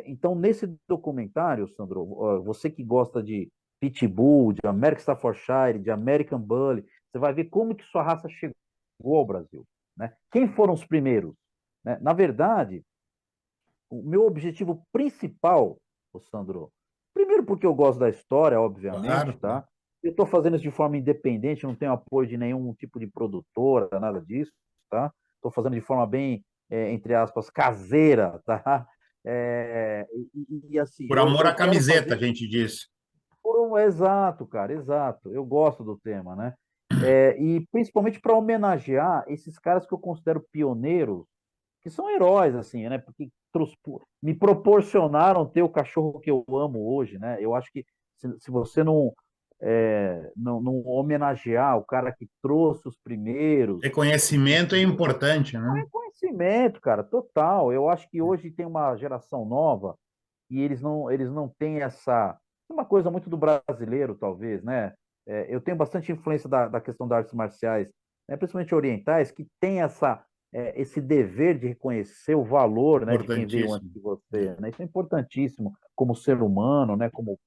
Então, nesse documentário, Sandro, você que gosta de Pitbull, de American Staffordshire, de American Bully, você vai ver como que sua raça chegou ao Brasil, né? Quem foram os primeiros, né? Na verdade, o meu objetivo principal, ô Sandro, primeiro porque eu gosto da história, obviamente, Claro, claro. tá? Eu estou fazendo isso de forma independente, não tenho apoio de nenhum tipo de produtora, nada disso, tá? Estou fazendo de forma bem, entre aspas, caseira, tá? Assim, Por eu, amor eu à quero camiseta, a fazer gente diz. exato, cara, exato. Eu gosto do tema, né? E principalmente para homenagear esses caras que eu considero pioneiros, que são heróis, assim, né? Porque me proporcionaram ter o cachorro que eu amo hoje, né? Eu acho que se você não homenagear o cara que trouxe os primeiros, que Reconhecimento é importante, é um né? reconhecimento, cara, total. Eu acho que hoje tem uma geração nova e eles não têm uma coisa muito do brasileiro, talvez, né? Eu tenho bastante influência da questão das artes marciais, né, principalmente orientais, que tem esse dever de reconhecer o valor, né, de quem veio antes Importantíssimo. de você, né? Isso é importantíssimo como ser humano, né? Como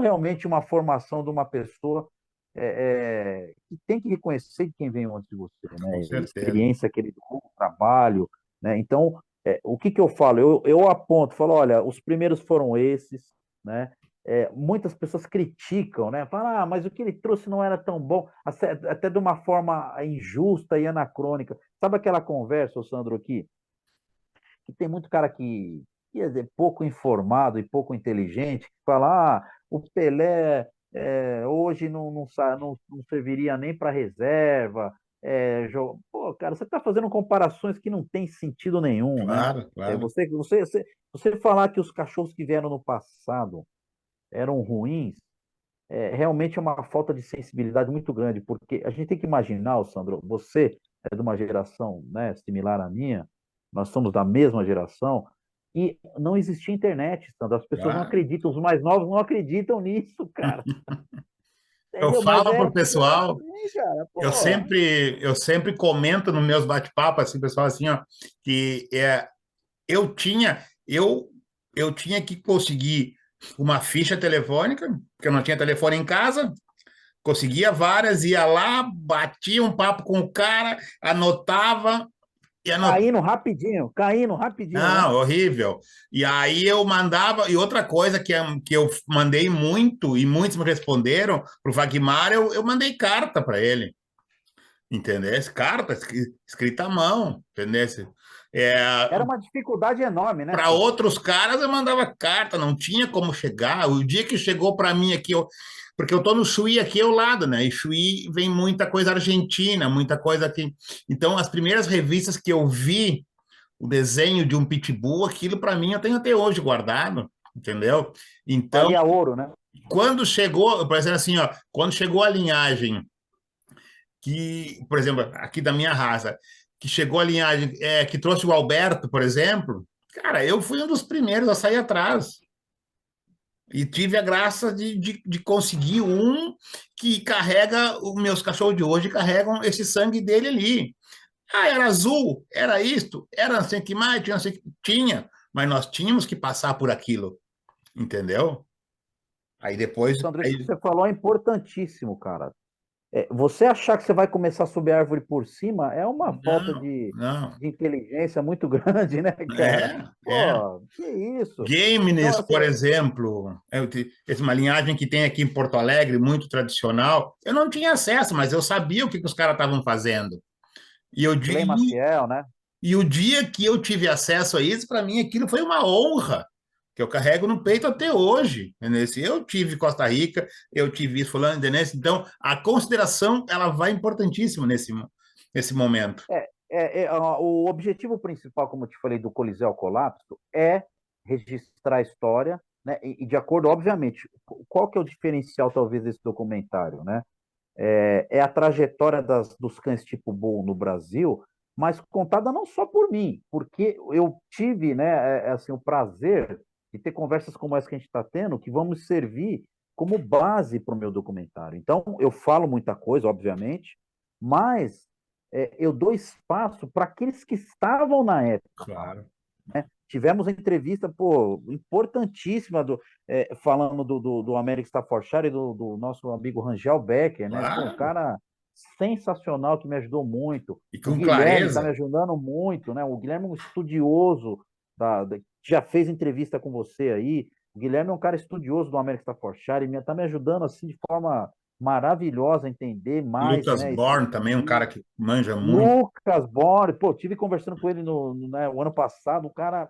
realmente uma formação de uma pessoa que tem que reconhecer de quem veio antes de você, Com né? certeza. Experiência, aquele trabalho, né? Então, o que que eu falo? Eu aponto, falo, olha, os primeiros foram esses, né? Muitas pessoas criticam, né? Falam, mas o que ele trouxe não era tão bom, até de uma forma injusta e anacrônica. Sabe aquela conversa, Sandro, que tem muito cara que é pouco informado e pouco inteligente, que fala, o Pelé hoje não serviria nem para reserva. Pô, cara, você está fazendo comparações que não tem sentido nenhum, né? Claro, claro. Você falar que os cachorros que vieram no passado eram ruins, realmente é uma falta de sensibilidade muito grande, porque a gente tem que imaginar, Sandro, você é de uma geração, né, similar à minha, nós somos da mesma geração, e não existia internet, Sandro, as pessoas não Claro. acreditam, os mais novos não acreditam nisso, cara. Eu Entendeu? Mas falo era pro pessoal. cara. Eu Pô, sempre, eu sempre comento nos meus bate-papos, assim, pessoal, assim, ó, que eu tinha, eu, eu tinha que conseguir uma ficha telefônica, porque eu não tinha telefone em casa, conseguia várias, ia lá, batia um papo com o cara, anotava e anotava. caindo rapidinho, né? Não, horrível. E aí eu mandava, e outra coisa que eu mandei muito, e muitos me responderam, para o Wagmar, eu mandei carta para ele. Entendeu? Carta escrita à mão, entendeu? É, Era uma dificuldade enorme, né, para Sandro? outros caras eu mandava carta, não tinha como chegar. O dia que chegou para mim aqui, porque eu estou no Chuí aqui ao lado, né? E Chuí vem muita coisa argentina, muita coisa aqui. Então, as primeiras revistas que eu vi, o desenho de um pitbull, aquilo para mim eu tenho até hoje guardado, entendeu? Então, Valia ouro, né? quando chegou, por exemplo, assim, ó, quando chegou a linhagem que, por exemplo, aqui da minha raça, que chegou a linhagem, que trouxe o Alberto, por exemplo, cara, eu fui um dos primeiros a sair atrás. E tive a graça de conseguir um que carrega, os meus cachorros de hoje carregam esse sangue dele ali. Ah, era azul, era isto, era não sei o que mais, tinha, não sei o que, tinha, mas nós tínhamos que passar por aquilo, entendeu? Aí depois, Sandro, isso que aí, você falou é importantíssimo, cara. Você achar que você vai começar a subir a árvore por cima é uma falta não, não, de inteligência muito grande, né, cara? é. Pô, que isso? Então, Gameness, assim, por exemplo, essa é uma linhagem que tem aqui em Porto Alegre, muito tradicional. Eu não tinha acesso, mas eu sabia o que os caras estavam fazendo. E, eu, Glenn di- Maciel, né? e o dia que eu tive acesso a isso, para mim aquilo foi uma honra, que eu carrego no peito até hoje. Entendeu? Eu tive Costa Rica, eu tive isso, fulano, entendeu? Então, a consideração, ela vai importantíssimo nesse momento. O objetivo principal, como eu te falei, do Coliseu ao Colapso é registrar a história, né? E de acordo, obviamente, qual que é o diferencial, talvez, desse documentário, né? É a trajetória dos cães tipo Bull no Brasil, mas contada não só por mim, porque eu tive, né, assim, o prazer de ter conversas como essa que a gente está tendo, que vão me servir como base para o meu documentário. Então, eu falo muita coisa, obviamente, mas eu dou espaço para aqueles que estavam na época falar. Claro, Tivemos uma entrevista, pô, importantíssima falando do American Staffordshire e do nosso amigo Rangel Becker, né? Pô, um claro. cara sensacional que me ajudou muito. E O com Guilherme está me clareza. ajudando muito, né? O Guilherme é um estudioso já fez entrevista com você aí. O Guilherme é um cara estudioso do American Staffordshire e está me ajudando assim de forma maravilhosa a entender mais, Lucas né, Born também, um cara que manja muito. Lucas Borges, pô, tive conversando com ele né, o ano passado, um cara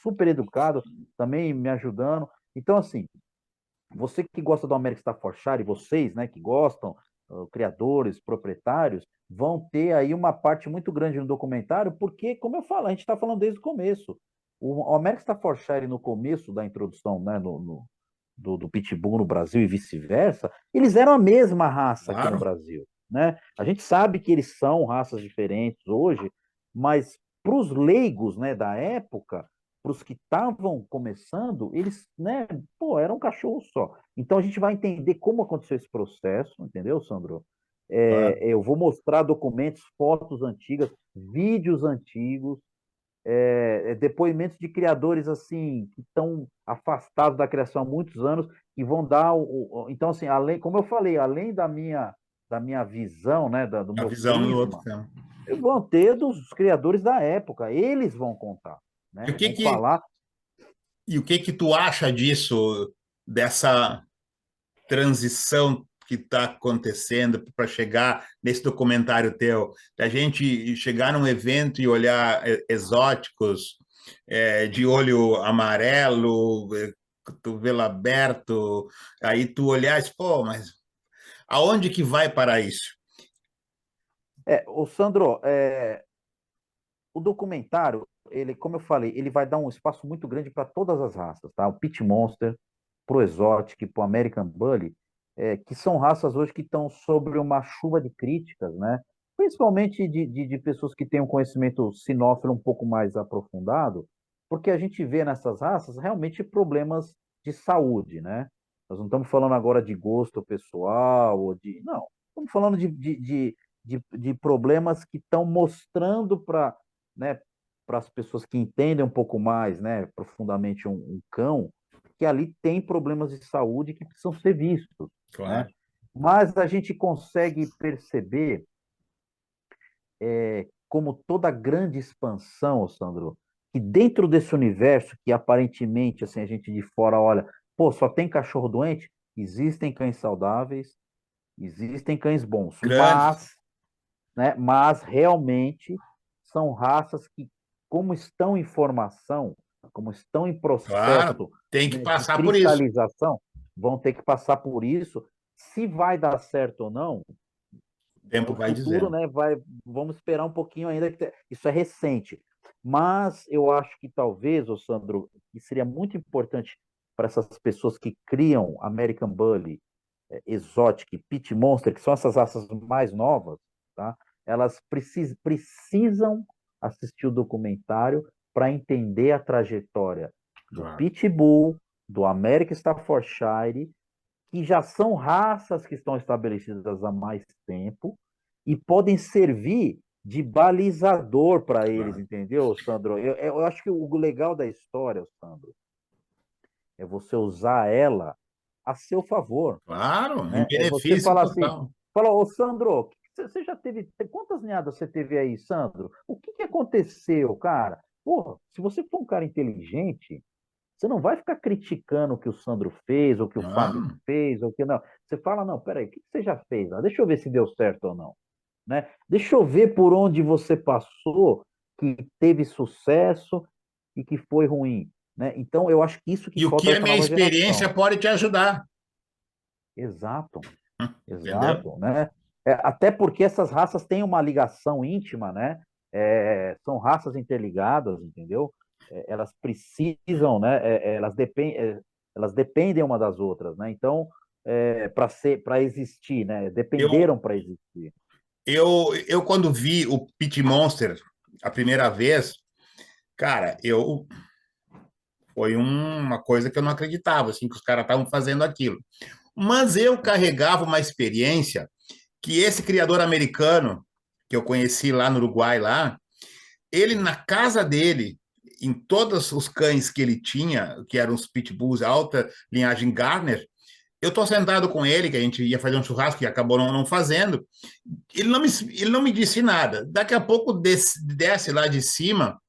super educado, também me ajudando. Então, assim, você que gosta do American Staffordshire, vocês, né, que gostam, criadores, proprietários, vão ter aí uma parte muito grande no documentário, porque, como eu falo, a gente está falando desde o começo. O American Staffordshire, no começo da introdução, né, do Pitbull no Brasil e vice-versa, eles eram a mesma raça aqui no Claro, Brasil, né? A gente sabe que eles são raças diferentes hoje, mas para os leigos, né, da época, para os que estavam começando, eles, né, pô, era um cachorro só. Então a gente vai entender como aconteceu esse processo, entendeu, Sandro? claro. Eu vou mostrar documentos, fotos antigas, vídeos antigos, depoimentos de criadores assim que estão afastados da criação há muitos anos e vão dar então assim, além, como eu falei, além da minha visão, né, do A meu visão do outro prisma, tema. vão ter dos criadores da época, eles vão contar, E né? o que Vão que, falar. e o que que tu acha disso, dessa transição que está acontecendo para chegar nesse documentário teu, da gente chegar num evento e olhar exóticos, de olho amarelo, cotovelo aberto, aí tu olhar e diz, pô, mas aonde que vai parar isso? O Sandro, o documentário, ele, como eu falei, ele vai dar um espaço muito grande para todas as raças, tá? O Pit Monster, pro Exotic, pro American Bully, que são raças hoje que estão sobre uma chuva de críticas, né? Principalmente de pessoas que têm um conhecimento sinófilo um pouco mais aprofundado, porque a gente vê nessas raças realmente problemas de saúde, né? Nós não estamos falando agora de gosto pessoal ou de. Não. estamos falando de problemas que estão mostrando para, né, para as pessoas que entendem um pouco mais, né, profundamente um cão, que ali tem problemas de saúde que precisam ser vistos, né? Claro. Mas a gente consegue perceber, como toda grande expansão, Sandro, que dentro desse universo que aparentemente assim a gente de fora olha, pô, só tem cachorro doente, existem cães saudáveis, existem cães bons, Grande. mas realmente são raças que, como estão em formação, como estão em Claro. processo, Tem que né, de passar por isso. cristalização, vão ter que passar por isso. Se vai dar certo ou não, O tempo o vai futuro, dizendo. né, vamos esperar um pouquinho ainda, isso é recente. Mas eu acho que talvez, ô Sandro, que seria muito importante para essas pessoas que criam American Bully, Exotic, Pit Monster, que são essas raças mais novas, tá? Elas precisam assistir o documentário para entender a trajetória do Claro. Pitbull, do American Staffordshire, que já são raças que estão estabelecidas há mais tempo e podem servir de balizador para eles, Claro. entendeu, Sandro? Eu acho que o legal da história, Sandro, é você usar ela a seu favor, Claro, em né? É você benefício falar assim, total. fala, ô Sandro, você já teve, quantas ninhadas você teve aí, Sandro? O que que aconteceu, cara? Pô, se você for um cara inteligente, você não vai ficar criticando o que o Sandro fez, ou o que o Fábio Não. fez, ou o que não. Você fala, não, peraí, o que você já fez? Ah, deixa eu ver se deu certo ou não, né? Deixa eu ver por onde você passou, que teve sucesso e que foi ruim, né? Então, eu acho que isso que E o falta que a nessa minha nova experiência geração. pode te ajudar, Exato. entendeu? Exato, né? Até porque essas raças têm uma ligação íntima, né? São raças interligadas, entendeu? Elas precisam, né? Elas dependem uma das outras, né? Então, para existir, né? Eu, Dependeram para existir. eu quando vi o Pit Monster a primeira vez, cara, foi uma coisa que eu não acreditava, assim, que os caras estavam fazendo aquilo. Mas eu carregava uma experiência que esse criador americano que eu conheci lá no Uruguai, lá, ele na casa dele, em todos os cães que ele tinha, que eram os pitbulls alta linhagem Garner, eu tô sentado com ele, que a gente ia fazer um churrasco e acabou não fazendo. Ele não me disse nada. Daqui a pouco desce lá de cima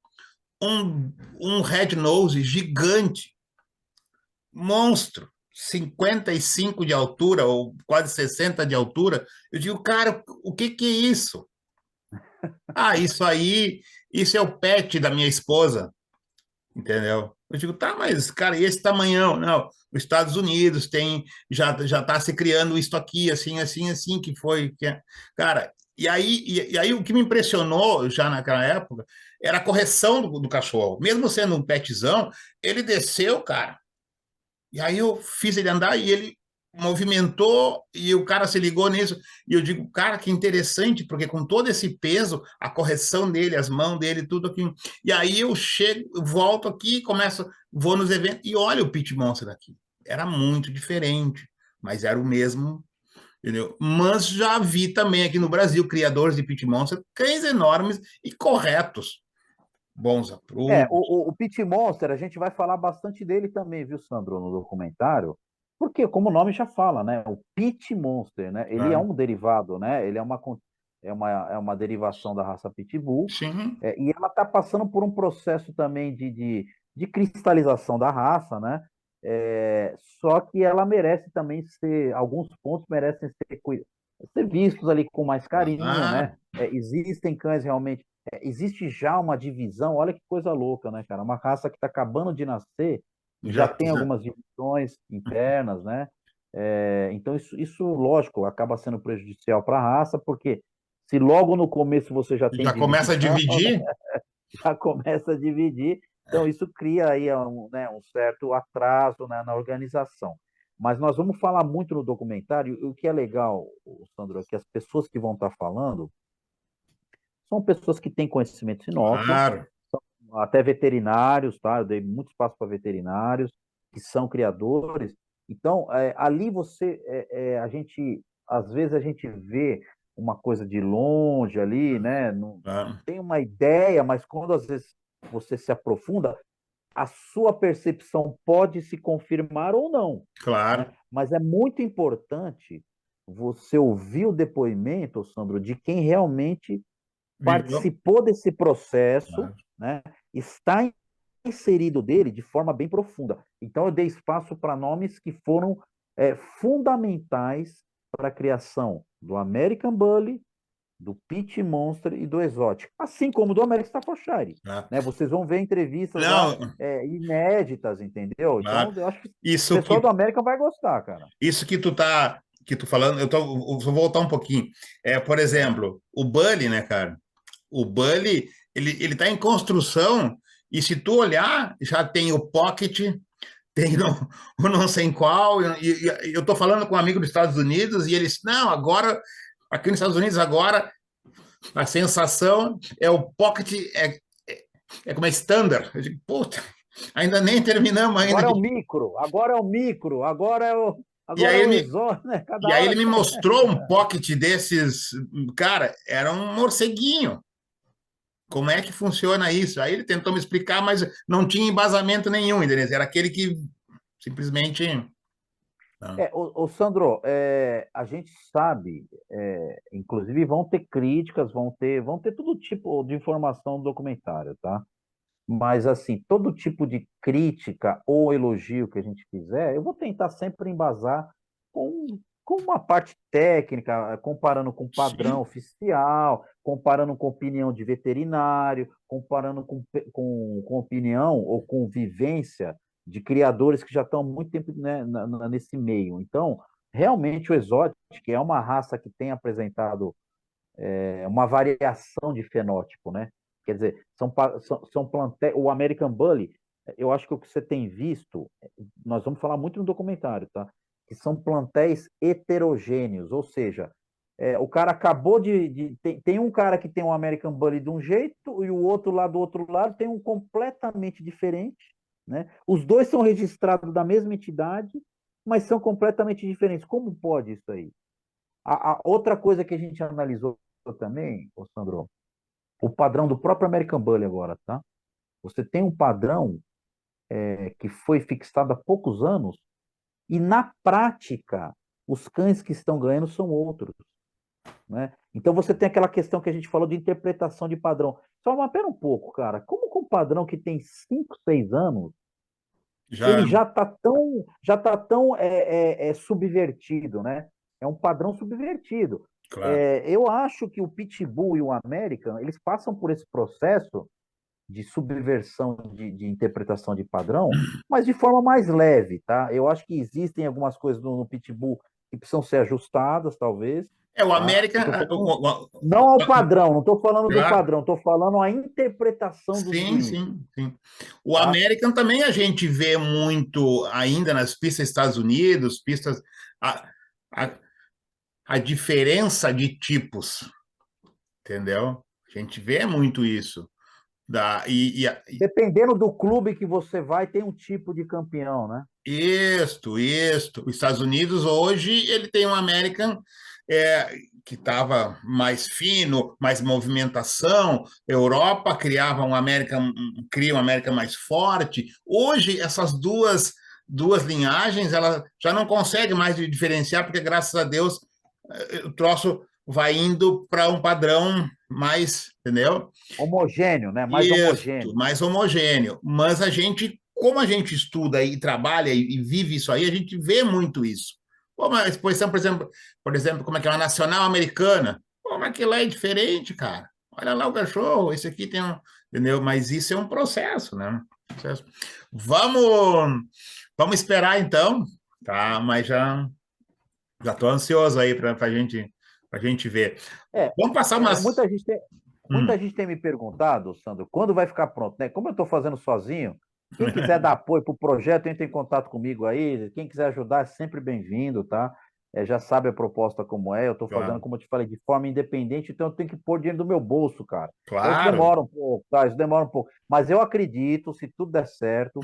um red nose gigante, monstro, 55 de altura, ou quase 60 de altura. Eu digo, cara, o que que é isso? Ah, isso é o pet da minha esposa, entendeu? Eu digo, tá, mas, cara, e esse tamanhão? Não, os Estados Unidos já tá se criando isso aqui, assim, assim, assim, cara, e aí o que me impressionou já naquela época era a correção do cachorro. Mesmo sendo um petzão, ele desceu, cara, e aí eu fiz ele andar e ele movimentou e o cara se ligou nisso. E eu digo, cara, que interessante, porque com todo esse peso, a correção dele, as mãos dele, tudo aqui. E aí eu chego, volto aqui, começo, vou nos eventos e olha o Pit Monster aqui. Era muito diferente, mas era o mesmo, entendeu? Mas já vi também aqui no Brasil criadores de Pit Monster, cães enormes e corretos, bons apruros. O Pit Monster, a gente vai falar bastante dele também, viu, Sandro, no documentário, porque, como o nome já fala, né, o Pit Monster, né, ele é Tá? um derivado, né, ele é uma derivação da raça Pitbull, Sim, e ela está passando por um processo também de cristalização da raça, né, só que ela merece também alguns pontos merecem ser vistos ali com mais carinho, né, claro. existem cães realmente existe já uma divisão, olha que coisa louca, né, cara? Uma raça que está acabando de nascer e já Já, tem já, algumas divisões internas, né? Então, isso, lógico, acaba sendo prejudicial para a raça, porque se logo no começo você já tem já começa a divisão, dividir. já começa a dividir, então isso cria aí um certo atraso, né, na organização. Mas nós vamos falar muito no documentário, e o que é legal, Sandro, é que as pessoas que vão estar falando são pessoas que têm conhecimentos inóculos, Claro. até veterinários, tá? Eu dei muito espaço para veterinários que são criadores. Então, ali a gente às vezes a gente vê uma coisa de longe ali, né? Não Claro, tem uma ideia, mas quando às vezes você se aprofunda, a sua percepção pode se confirmar ou não, né? claro. Mas é muito importante você ouvir o depoimento, Sandro, de quem realmente Viveu. participou desse processo, Claro. né? Está inserido dele de forma bem profunda. Então, eu dei espaço para nomes que foram fundamentais para a criação do American Bully, do Pit Monster e do Exotic, assim como do American Staffordshire. Claro. Né? Vocês vão ver entrevistas lá Não, inéditas, entendeu? claro. Então, eu acho que o Isso pessoal do que, América vai gostar, cara. isso que tu falando, eu vou voltar um pouquinho. Por exemplo, o Bully, né, cara? O Bully, ele tá em construção e se tu olhar, já tem o Pocket, tem o não sei qual, e eu tô falando com um amigo dos Estados Unidos e eles, não, agora, aqui nos Estados Unidos, agora, a sensação é o Pocket, como é standard. Eu digo, puta, ainda nem terminamos ainda Agora é o de... micro, agora é o micro, E agora aí é o ele exótico, né? E Cada aí hora ele me sai. mostrou um pocket desses, cara, era um morceguinho. Como é que funciona isso? Aí ele tentou me explicar, mas não tinha embasamento nenhum, entendeu? Era aquele que simplesmente. Não. Sandro, a gente sabe, inclusive vão ter críticas, vão ter todo tipo de informação no documentário, tá? Mas, assim, todo tipo de crítica ou elogio que a gente fizer, eu vou tentar sempre embasar com, com uma parte técnica, comparando com padrão Sim, oficial, comparando com opinião de veterinário, comparando com opinião ou com vivência de criadores que já estão há muito tempo, né, nesse meio. Então, realmente o Exotic é uma raça que tem apresentado uma variação de fenótipo, né? Quer dizer, são o American Bully, eu acho que o que você tem visto, nós vamos falar muito no documentário, tá? Que são plantéis heterogêneos, ou seja, o cara acabou tem um cara que tem um American Bully de um jeito e o outro lá do outro lado tem um completamente diferente, né? Os dois são registrados da mesma entidade, mas são completamente diferentes. Como pode isso aí? A outra coisa que a gente analisou também, ô Sandro, o padrão do próprio American Bully agora, tá? Você tem um padrão que foi fixado há poucos anos e, na prática, os cães que estão ganhando são outros, né? Então você tem aquela questão que a gente falou de interpretação de padrão. Só, mas pera um pouco, cara. Como com um padrão que tem 5, 6 anos, ele já, já tá tão subvertido, né? É um padrão subvertido. claro. Eu acho que o Pitbull e o American, eles passam por esse processo de subversão de interpretação de padrão, mas de forma mais leve, tá? Eu acho que existem algumas coisas no Pitbull que precisam ser ajustadas, talvez, O tá? Eu América, tô falando não ao padrão, não estou falando do claro. padrão, estou falando a interpretação dos Sim, juízes, sim, sim. O tá? American também a gente vê muito ainda nas pistas dos Estados Unidos, pistas. A, a, a diferença de tipos, entendeu? A gente vê muito isso. Dependendo do clube que você vai, tem um tipo de campeão, né? Isto. Os Estados Unidos hoje ele tem um American que estava mais fino, mais movimentação. Europa criava um American, cria um American mais forte. Hoje essas duas linhagens ela já não consegue mais diferenciar porque graças a Deus o troço vai indo para um padrão mais, entendeu? Homogêneo, né? Mais Isso, homogêneo. mais homogêneo. Mas a gente, como a gente estuda e trabalha e vive isso aí, a gente vê muito isso. Pô, uma exposição, por exemplo, como é que é uma nacional americana. Pô, mas aquilo lá é diferente, cara. Olha lá o cachorro, esse aqui tem um. Entendeu? Mas isso é um processo, né? Processo. Vamos esperar então, tá? Mas já estou ansioso aí para a gente ver. É, Vamos passar é, umas. muita gente tem, muita gente tem me perguntado, Sandro, quando vai ficar pronto, né? Como eu estou fazendo sozinho, quem quiser dar apoio para o projeto, entre em contato comigo aí. Quem quiser ajudar é sempre bem-vindo, tá? Já sabe a proposta como é. Eu estou fazendo, Claro, como eu te falei, de forma independente, então eu tenho que pôr dinheiro do meu bolso, cara. Então isso claro. demora um pouco, tá? Isso demora um pouco. Mas eu acredito, se tudo der certo,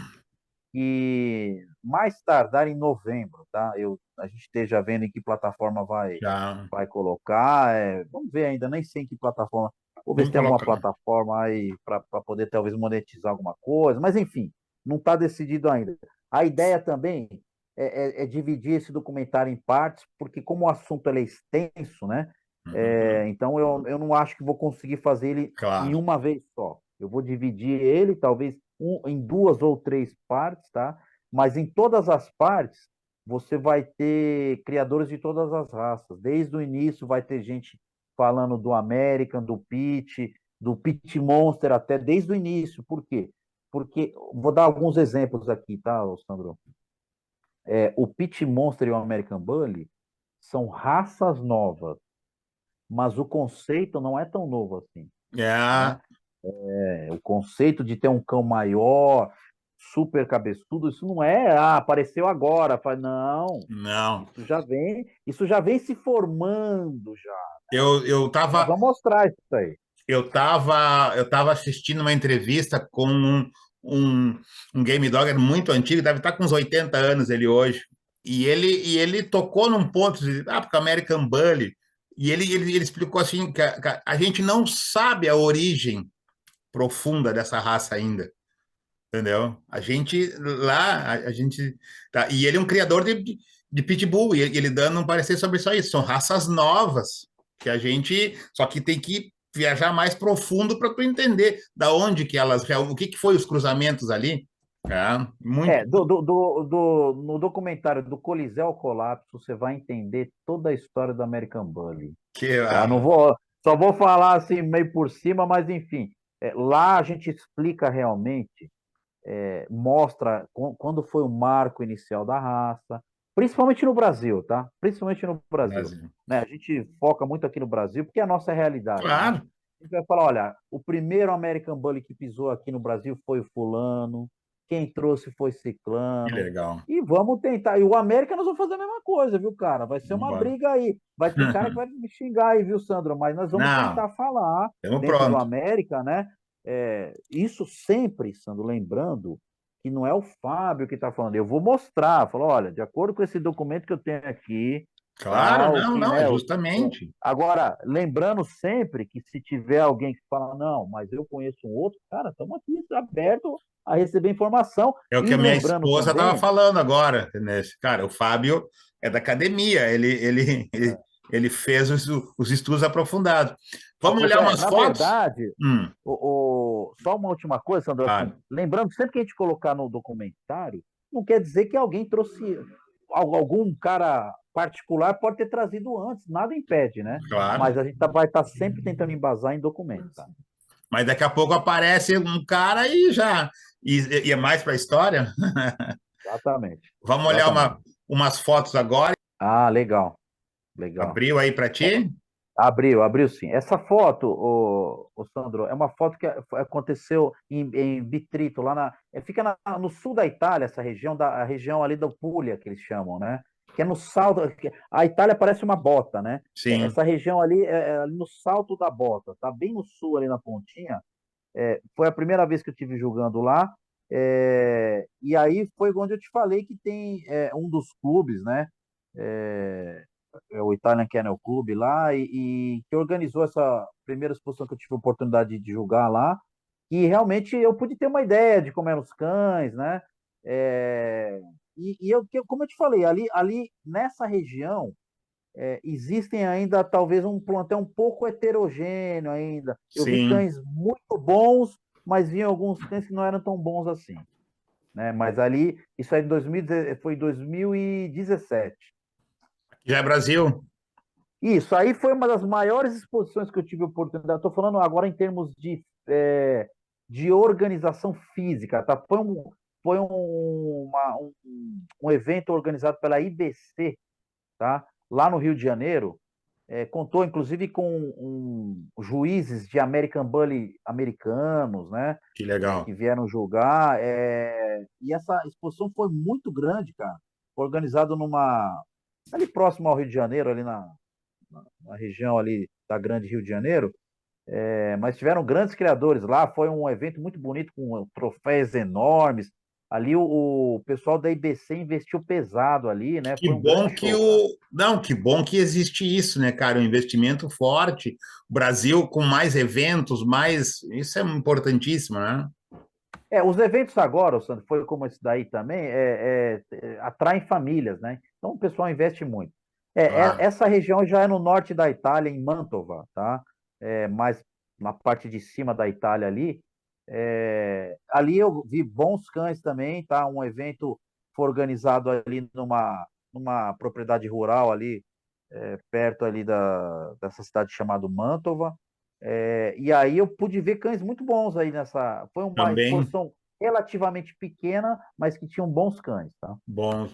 que mais tardar em novembro, tá? A gente esteja vendo em que plataforma Já. vai colocar. Vamos ver ainda, nem sei em que plataforma. Vou ver se Vamos tem alguma colocar. plataforma aí para poder talvez monetizar alguma coisa, mas enfim, não está decidido ainda. A ideia também é dividir esse documentário em partes, porque como o assunto ele é extenso, né? Uhum. Então eu não acho que vou conseguir fazer ele em Claro. uma vez só. Eu vou dividir ele, talvez em duas ou três partes, tá? Mas em todas as partes, você vai ter criadores de todas as raças. Desde o início vai ter gente falando do American, do Pit Monster, até desde o início. Por quê? Porque, vou dar alguns exemplos aqui, tá, Sandro? O Pit Monster e o American Bully são raças novas, mas o conceito não é tão novo assim, É, né? O conceito de ter um cão maior, super cabeçudo, isso não é, apareceu agora. Não, não. isso já vem se formando já. Eu Nós tava, vamos mostrar isso aí. eu tava assistindo uma entrevista com um, um game dogger muito antigo, deve estar com uns 80 anos ele hoje. E ele tocou num ponto de, porque American Bully. E ele explicou assim que a gente não sabe a origem profunda dessa raça ainda. Entendeu? A gente lá, a gente. Tá, e ele é um criador de pitbull, e ele dando um parecer sobre só isso. São raças novas que a gente. Só que tem que viajar mais profundo para tu entender da onde que elas. O que foi os cruzamentos ali. Muito. No documentário do Coliseu ao Colapso, você vai entender toda a história do American Bully. Que, Tá? Não vou, só vou falar assim meio por cima, mas enfim, lá a gente explica realmente, mostra quando foi o marco inicial da raça, principalmente no Brasil, tá? Principalmente no Brasil, Brasil. né? A gente foca muito aqui no Brasil porque é a nossa realidade, né? Claro, A gente vai falar, olha, o primeiro American Bully que pisou aqui no Brasil foi o fulano, quem trouxe foi que ciclano, legal. e vamos tentar. E o América nós vamos fazer a mesma coisa, viu, cara? Vai ser Vamos uma embora. briga aí. Vai ter cara que vai me xingar aí, viu, Sandro? Mas nós vamos Não, tentar falar estamos dentro do pronto. América, né? Isso sempre, Sandro, lembrando que não é o Fábio que está falando. Eu vou mostrar, falar, olha, de acordo com esse documento que eu tenho aqui, Claro, tá, o não, que, não, é né? justamente. Agora, lembrando sempre que se tiver alguém que fala, não, mas eu conheço um outro, cara, estamos aqui aberto a receber informação. É o que E a minha lembrando esposa estava também, falando agora, né? Cara, o Fábio é da academia, ele fez os estudos aprofundados. Vamos olhar umas na fotos? verdade, Hum, só uma última coisa, Sandro, assim, claro. lembrando que sempre que a gente colocar no documentário, não quer dizer que alguém trouxe, algum cara particular pode ter trazido antes, nada impede, né? Claro. Mas a gente vai estar sempre tentando embasar em documentos, tá? Mas daqui a pouco aparece um cara e já. E é mais para a história? Exatamente, Vamos olhar exatamente. umas fotos agora. Ah, legal, legal. Abriu aí para ti? Abriu sim. Essa foto, o Sandro, é uma foto que aconteceu em Bitrito, fica no sul da Itália, essa região, a região ali da Puglia, que eles chamam, né? Que é no salto, a Itália parece uma bota, né? Sim. Essa região ali é ali no salto da bota, tá bem no sul ali na pontinha. Foi a primeira vez que eu estive jogando lá, e aí foi onde eu te falei que tem um dos clubes, né? É, o Italian Kennel Club lá, e que organizou essa primeira exposição que eu tive a oportunidade de jogar lá, e realmente eu pude ter uma ideia de como eram os cães, né? Como eu te falei, ali nessa região, existem ainda talvez um plantel um pouco heterogêneo ainda. Eu vi Sim. cães muito bons, mas vi alguns cães que não eram tão bons assim, né? Mas ali, isso aí foi em 2017. Já é Brasil? Isso aí foi uma das maiores exposições que eu tive a oportunidade. Estou falando agora em termos de organização física, tá? Foi um evento organizado pela IBC, tá? Lá no Rio de Janeiro. Contou inclusive com juízes de American Bully americanos, né? Que legal. Que vieram julgar. E essa exposição foi muito grande, cara. Foi organizado ali próximo ao Rio de Janeiro, ali na região ali da Grande Rio de Janeiro. Mas tiveram grandes criadores lá. Foi um evento muito bonito, com troféus enormes. Ali o pessoal da IBC investiu pesado ali, né? Que Foi um grande bom que show, cara. o. Não, que bom que existe isso, né, cara? Um investimento forte. O Brasil com mais eventos, mais. Isso é importantíssimo, né? Os eventos agora, Sandro, foi como esse daí também, atraem famílias, né? Então o pessoal investe muito. Claro. Essa região já é no norte da Itália, em Mantova, tá? Mais na parte de cima da Itália ali. Ali eu vi bons cães também, tá? Um evento foi organizado ali numa propriedade rural ali, perto ali dessa cidade chamada Mantova. E aí eu pude ver cães muito bons aí nessa. Foi uma Também exposição relativamente pequena, mas que tinham bons cães, tá? bons.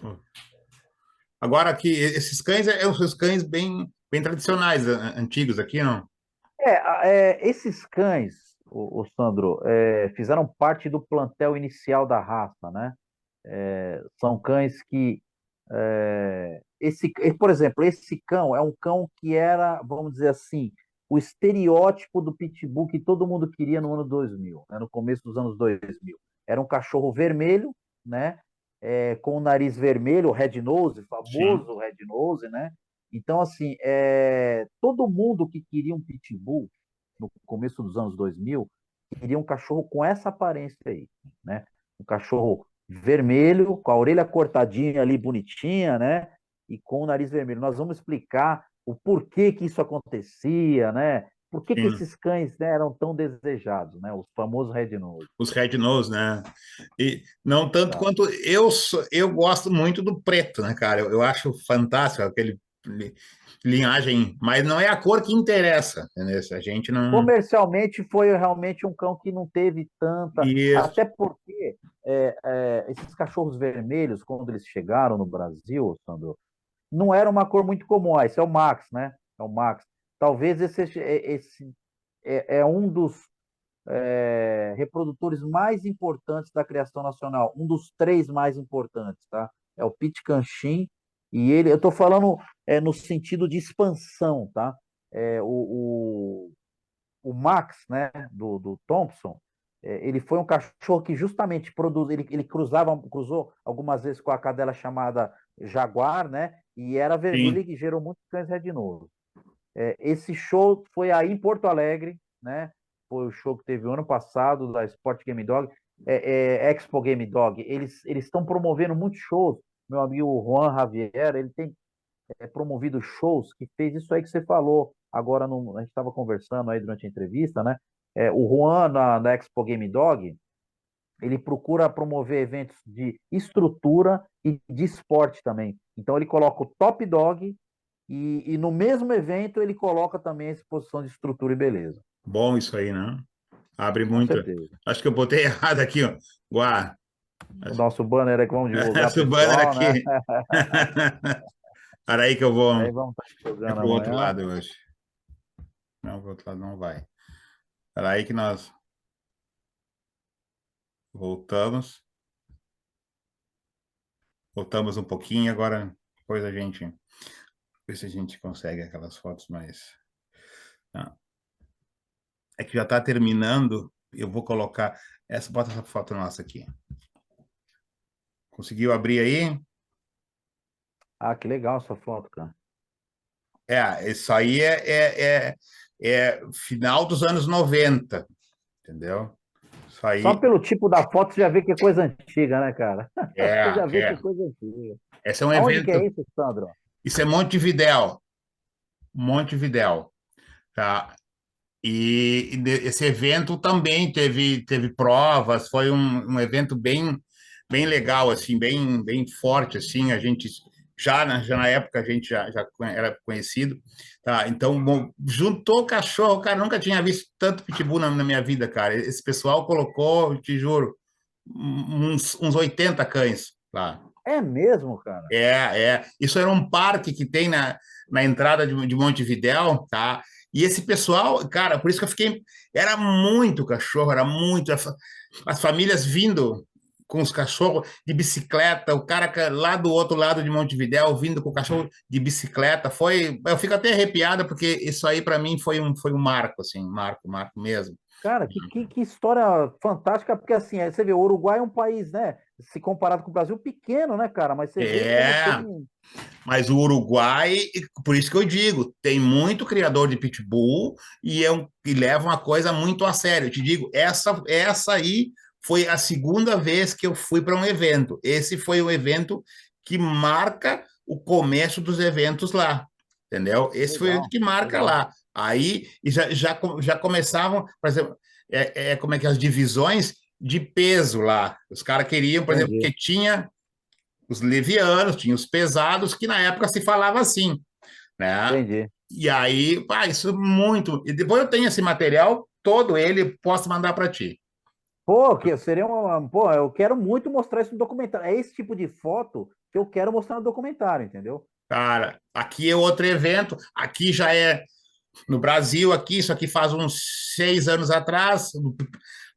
Agora aqui, esses cães os cães bem tradicionais, antigos aqui, não? Esses cães, o Sandro, fizeram parte do plantel inicial da raça, né? São cães que. Por exemplo, esse cão é um cão que era, vamos dizer assim, o estereótipo do pitbull que todo mundo queria no ano 2000, né, no começo dos anos 2000. Era um cachorro vermelho, né, com o nariz vermelho, o red nose, Sim. famoso red nose, né? Então, assim, todo mundo que queria um pitbull no começo dos anos 2000 queria um cachorro com essa aparência aí, né? Um cachorro vermelho, com a orelha cortadinha ali, bonitinha, né? E com o nariz vermelho. Nós vamos explicar o porquê que isso acontecia, né? Por que Sim. esses cães, né, eram tão desejados, né? Os famosos Red Nose. Os red nose, né? E não tanto Exato. quanto eu gosto muito do preto, né, cara? Eu acho fantástico aquele linhagem, mas não é a cor que interessa, entendeu? A gente não. Comercialmente foi realmente um cão que não teve tanta. Isso, Até porque esses cachorros vermelhos, quando eles chegaram no Brasil, Sandro, não era uma cor muito comum. Ah, esse é o Max, né? É o Max. Talvez esse é um dos reprodutores mais importantes da criação nacional, um dos três mais importantes, tá? É o Pitcairn, e eu estou falando no sentido de expansão, tá? O Max, né, do Thompson, ele foi um cachorro que justamente ele cruzou algumas vezes com a cadela chamada Jaguar, né? E era vermelho sim. e gerou muitos cães Red Nose. Esse show foi aí em Porto Alegre, né? Foi o show que teve o ano passado da Sport Game Dog, Expo Game Dog. Eles estão promovendo muitos shows. Meu amigo Juan Javier, ele tem promovido shows que fez isso aí que você falou. Agora, a gente estava conversando aí durante a entrevista, né? O Juan, na Expo Game Dog, ele procura promover eventos de estrutura e de esporte também. Então, ele coloca o Top Dog e no mesmo evento ele coloca também a exposição de estrutura e beleza. Bom isso aí, né? Abre Com muito. certeza. Acho que eu botei errado aqui, ó. Guá. O nosso banner é que vamos divulgar Essa banner pessoal, né? aqui. Para aí que eu vou. Aí vamos estar É divulgando para o outro amanhã. lado hoje. Não, para o outro lado não vai. Para aí que nós voltamos. Voltamos um pouquinho, agora depois a gente ver se a gente consegue aquelas fotos mais. Ah, é que já está terminando. Eu vou colocar. Bota essa foto nossa aqui. Conseguiu abrir aí? Ah, que legal essa foto, cara. Isso aí é final dos anos 90, entendeu? Isso Só aí pelo tipo da foto você já vê que é coisa antiga, né, cara? Você é, já vê que é é. coisa antiga. Esse é um Aonde que é evento. isso, Sandro? Isso é Montevidéu, Montevidéu, tá? Esse evento também teve provas, foi um evento bem legal, assim, bem forte, assim, a gente já na época a gente já era conhecido, tá? Então, bom, juntou cachorro, cara, nunca tinha visto tanto pitbull na minha vida, cara. Esse pessoal colocou, eu te juro, uns 80 cães lá. É mesmo, cara? Isso era um parque que tem na entrada de Montevidéu, tá? E esse pessoal, cara, por isso que eu fiquei. Era muito cachorro, era muito. As famílias vindo com os cachorros de bicicleta, o cara lá do outro lado de Montevidéu vindo com o cachorro de bicicleta. Eu fico até arrepiada, porque isso aí para mim foi um marco, assim, marco mesmo. Cara, que história fantástica, porque assim, você vê, o Uruguai é um país, né? se comparado com o Brasil, pequeno, né, cara? Mas você vê como É, tem. mas o Uruguai, por isso que eu digo, tem muito criador de pitbull e leva uma coisa muito a sério. Eu te digo, essa aí foi a segunda vez que eu fui para um evento. Esse foi o evento que marca o começo dos eventos lá, entendeu? Esse foi o Legal, que marca legal. lá. Aí já começavam, por exemplo, como é que é, as divisões de peso lá. Os caras queriam, por exemplo, Entendi, que tinha os levianos, tinha os pesados, que na época se falava assim, né? entendi. E aí, pá, isso muito. E depois eu tenho esse material todo ele, posso mandar para ti. Pô, que seria uma. Pô, eu quero muito mostrar isso no documentário. É esse tipo de foto que eu quero mostrar no documentário, entendeu? Cara, aqui é outro evento, aqui já é no Brasil, aqui, isso aqui faz uns 6 anos atrás,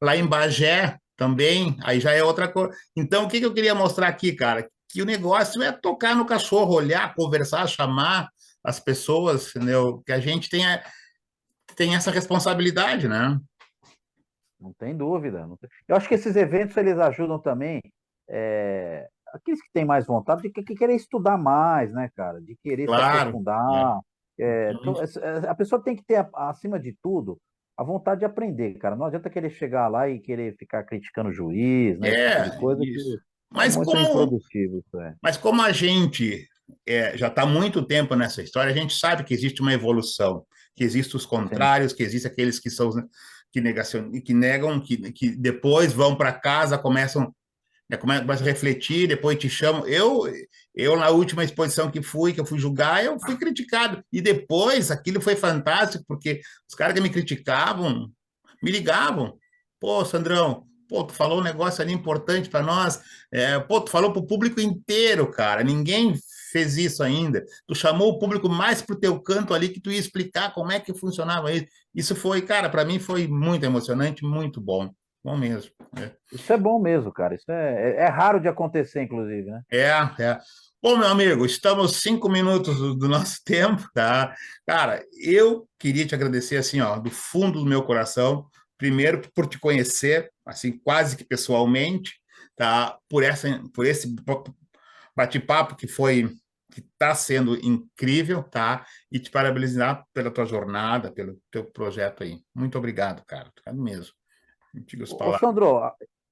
lá em Bagé também, aí já é outra coisa. Então, o que que eu queria mostrar aqui, cara? Que o negócio é tocar no cachorro, olhar, conversar, chamar as pessoas, entendeu? Que a gente tem essa responsabilidade, né? Não tem dúvida. Eu acho que esses eventos eles ajudam também aqueles que têm mais vontade, que querem estudar mais, né, cara? De querer se Claro, né? aprofundar. Então, a pessoa tem que ter, acima de tudo, a vontade de aprender, cara. Não adianta querer chegar lá e querer ficar criticando o juiz, né? Esse tipo de coisa que Isso. é Mas muito como, improdutivo, isso é. mas como a gente já está há muito tempo nessa história, a gente sabe que existe uma evolução, que existem os Sim. contrários, que existem aqueles que são que negam, que depois vão para casa, começam a refletir, depois te chamam. Eu, na última exposição que eu fui julgar, eu fui criticado. E depois aquilo foi fantástico, porque os caras que me criticavam me ligavam. Pô, Sandrão, pô, tu falou um negócio ali importante para nós. Pô, tu falou para o público inteiro, cara. Ninguém fez isso ainda. Tu chamou o público mais para o teu canto ali que tu ia explicar como é que funcionava isso. Isso foi, cara, para mim foi muito emocionante, muito bom. Bom mesmo. Isso é bom mesmo, cara. Isso é raro de acontecer, inclusive, né? É. Bom, meu amigo, estamos 5 minutos do nosso tempo, tá? Cara, eu queria te agradecer, assim, ó, do fundo do meu coração, primeiro por te conhecer, assim, quase que pessoalmente, tá? Por esse bate-papo que está sendo incrível, tá? E te parabenizar pela tua jornada, pelo teu projeto aí. Muito obrigado, cara. Obrigado mesmo. Não digo as Ô, palavras. Sandro,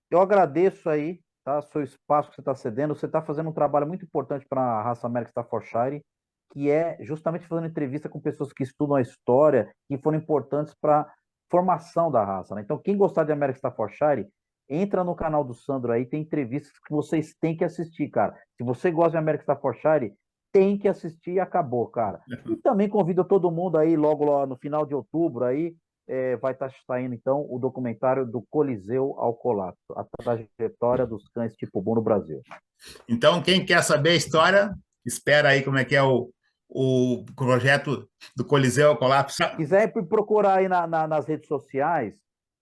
eu agradeço aí, tá? Seu espaço que você está cedendo. Você está fazendo um trabalho muito importante para a raça American Staffordshire, que é justamente fazendo entrevista com pessoas que estudam a história e foram importantes para a formação da raça, né? Então, quem gostar de American Staffordshire, entra no canal do Sandro aí, tem entrevistas que vocês têm que assistir, cara. Se você gosta de American Staffordshire, tem que assistir e acabou, cara. E também convido todo mundo aí, logo lá no final de outubro aí, vai estar saindo, então, o documentário do Coliseu ao Colapso, a trajetória dos cães tipo Bull no Brasil. Então, quem quer saber a história, espera aí como é que é o projeto do Coliseu ao Colapso. Quiser procurar aí nas redes sociais,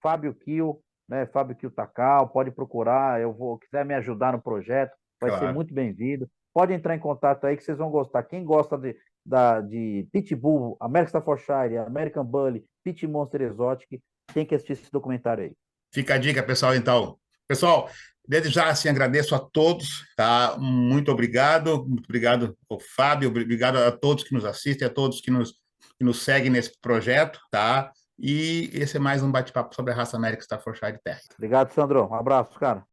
Fábio Kiel, né, Fábio Kiel Takal, pode procurar, quiser me ajudar no projeto, vai ser Claro. muito bem-vindo. Pode entrar em contato aí que vocês vão gostar. Quem gosta de Pitbull, American Staffordshire, American Bully, Pit Monster Exotic, tem que assistir esse documentário aí. Fica a dica, pessoal, então. Pessoal, desde já, assim, agradeço a todos, tá? Muito obrigado ao Fábio, obrigado a todos que nos assistem, a todos que nos seguem nesse projeto, tá? E esse é mais um bate-papo sobre a raça América Staffordshire Terrier. Obrigado, Sandro. Um abraço, cara.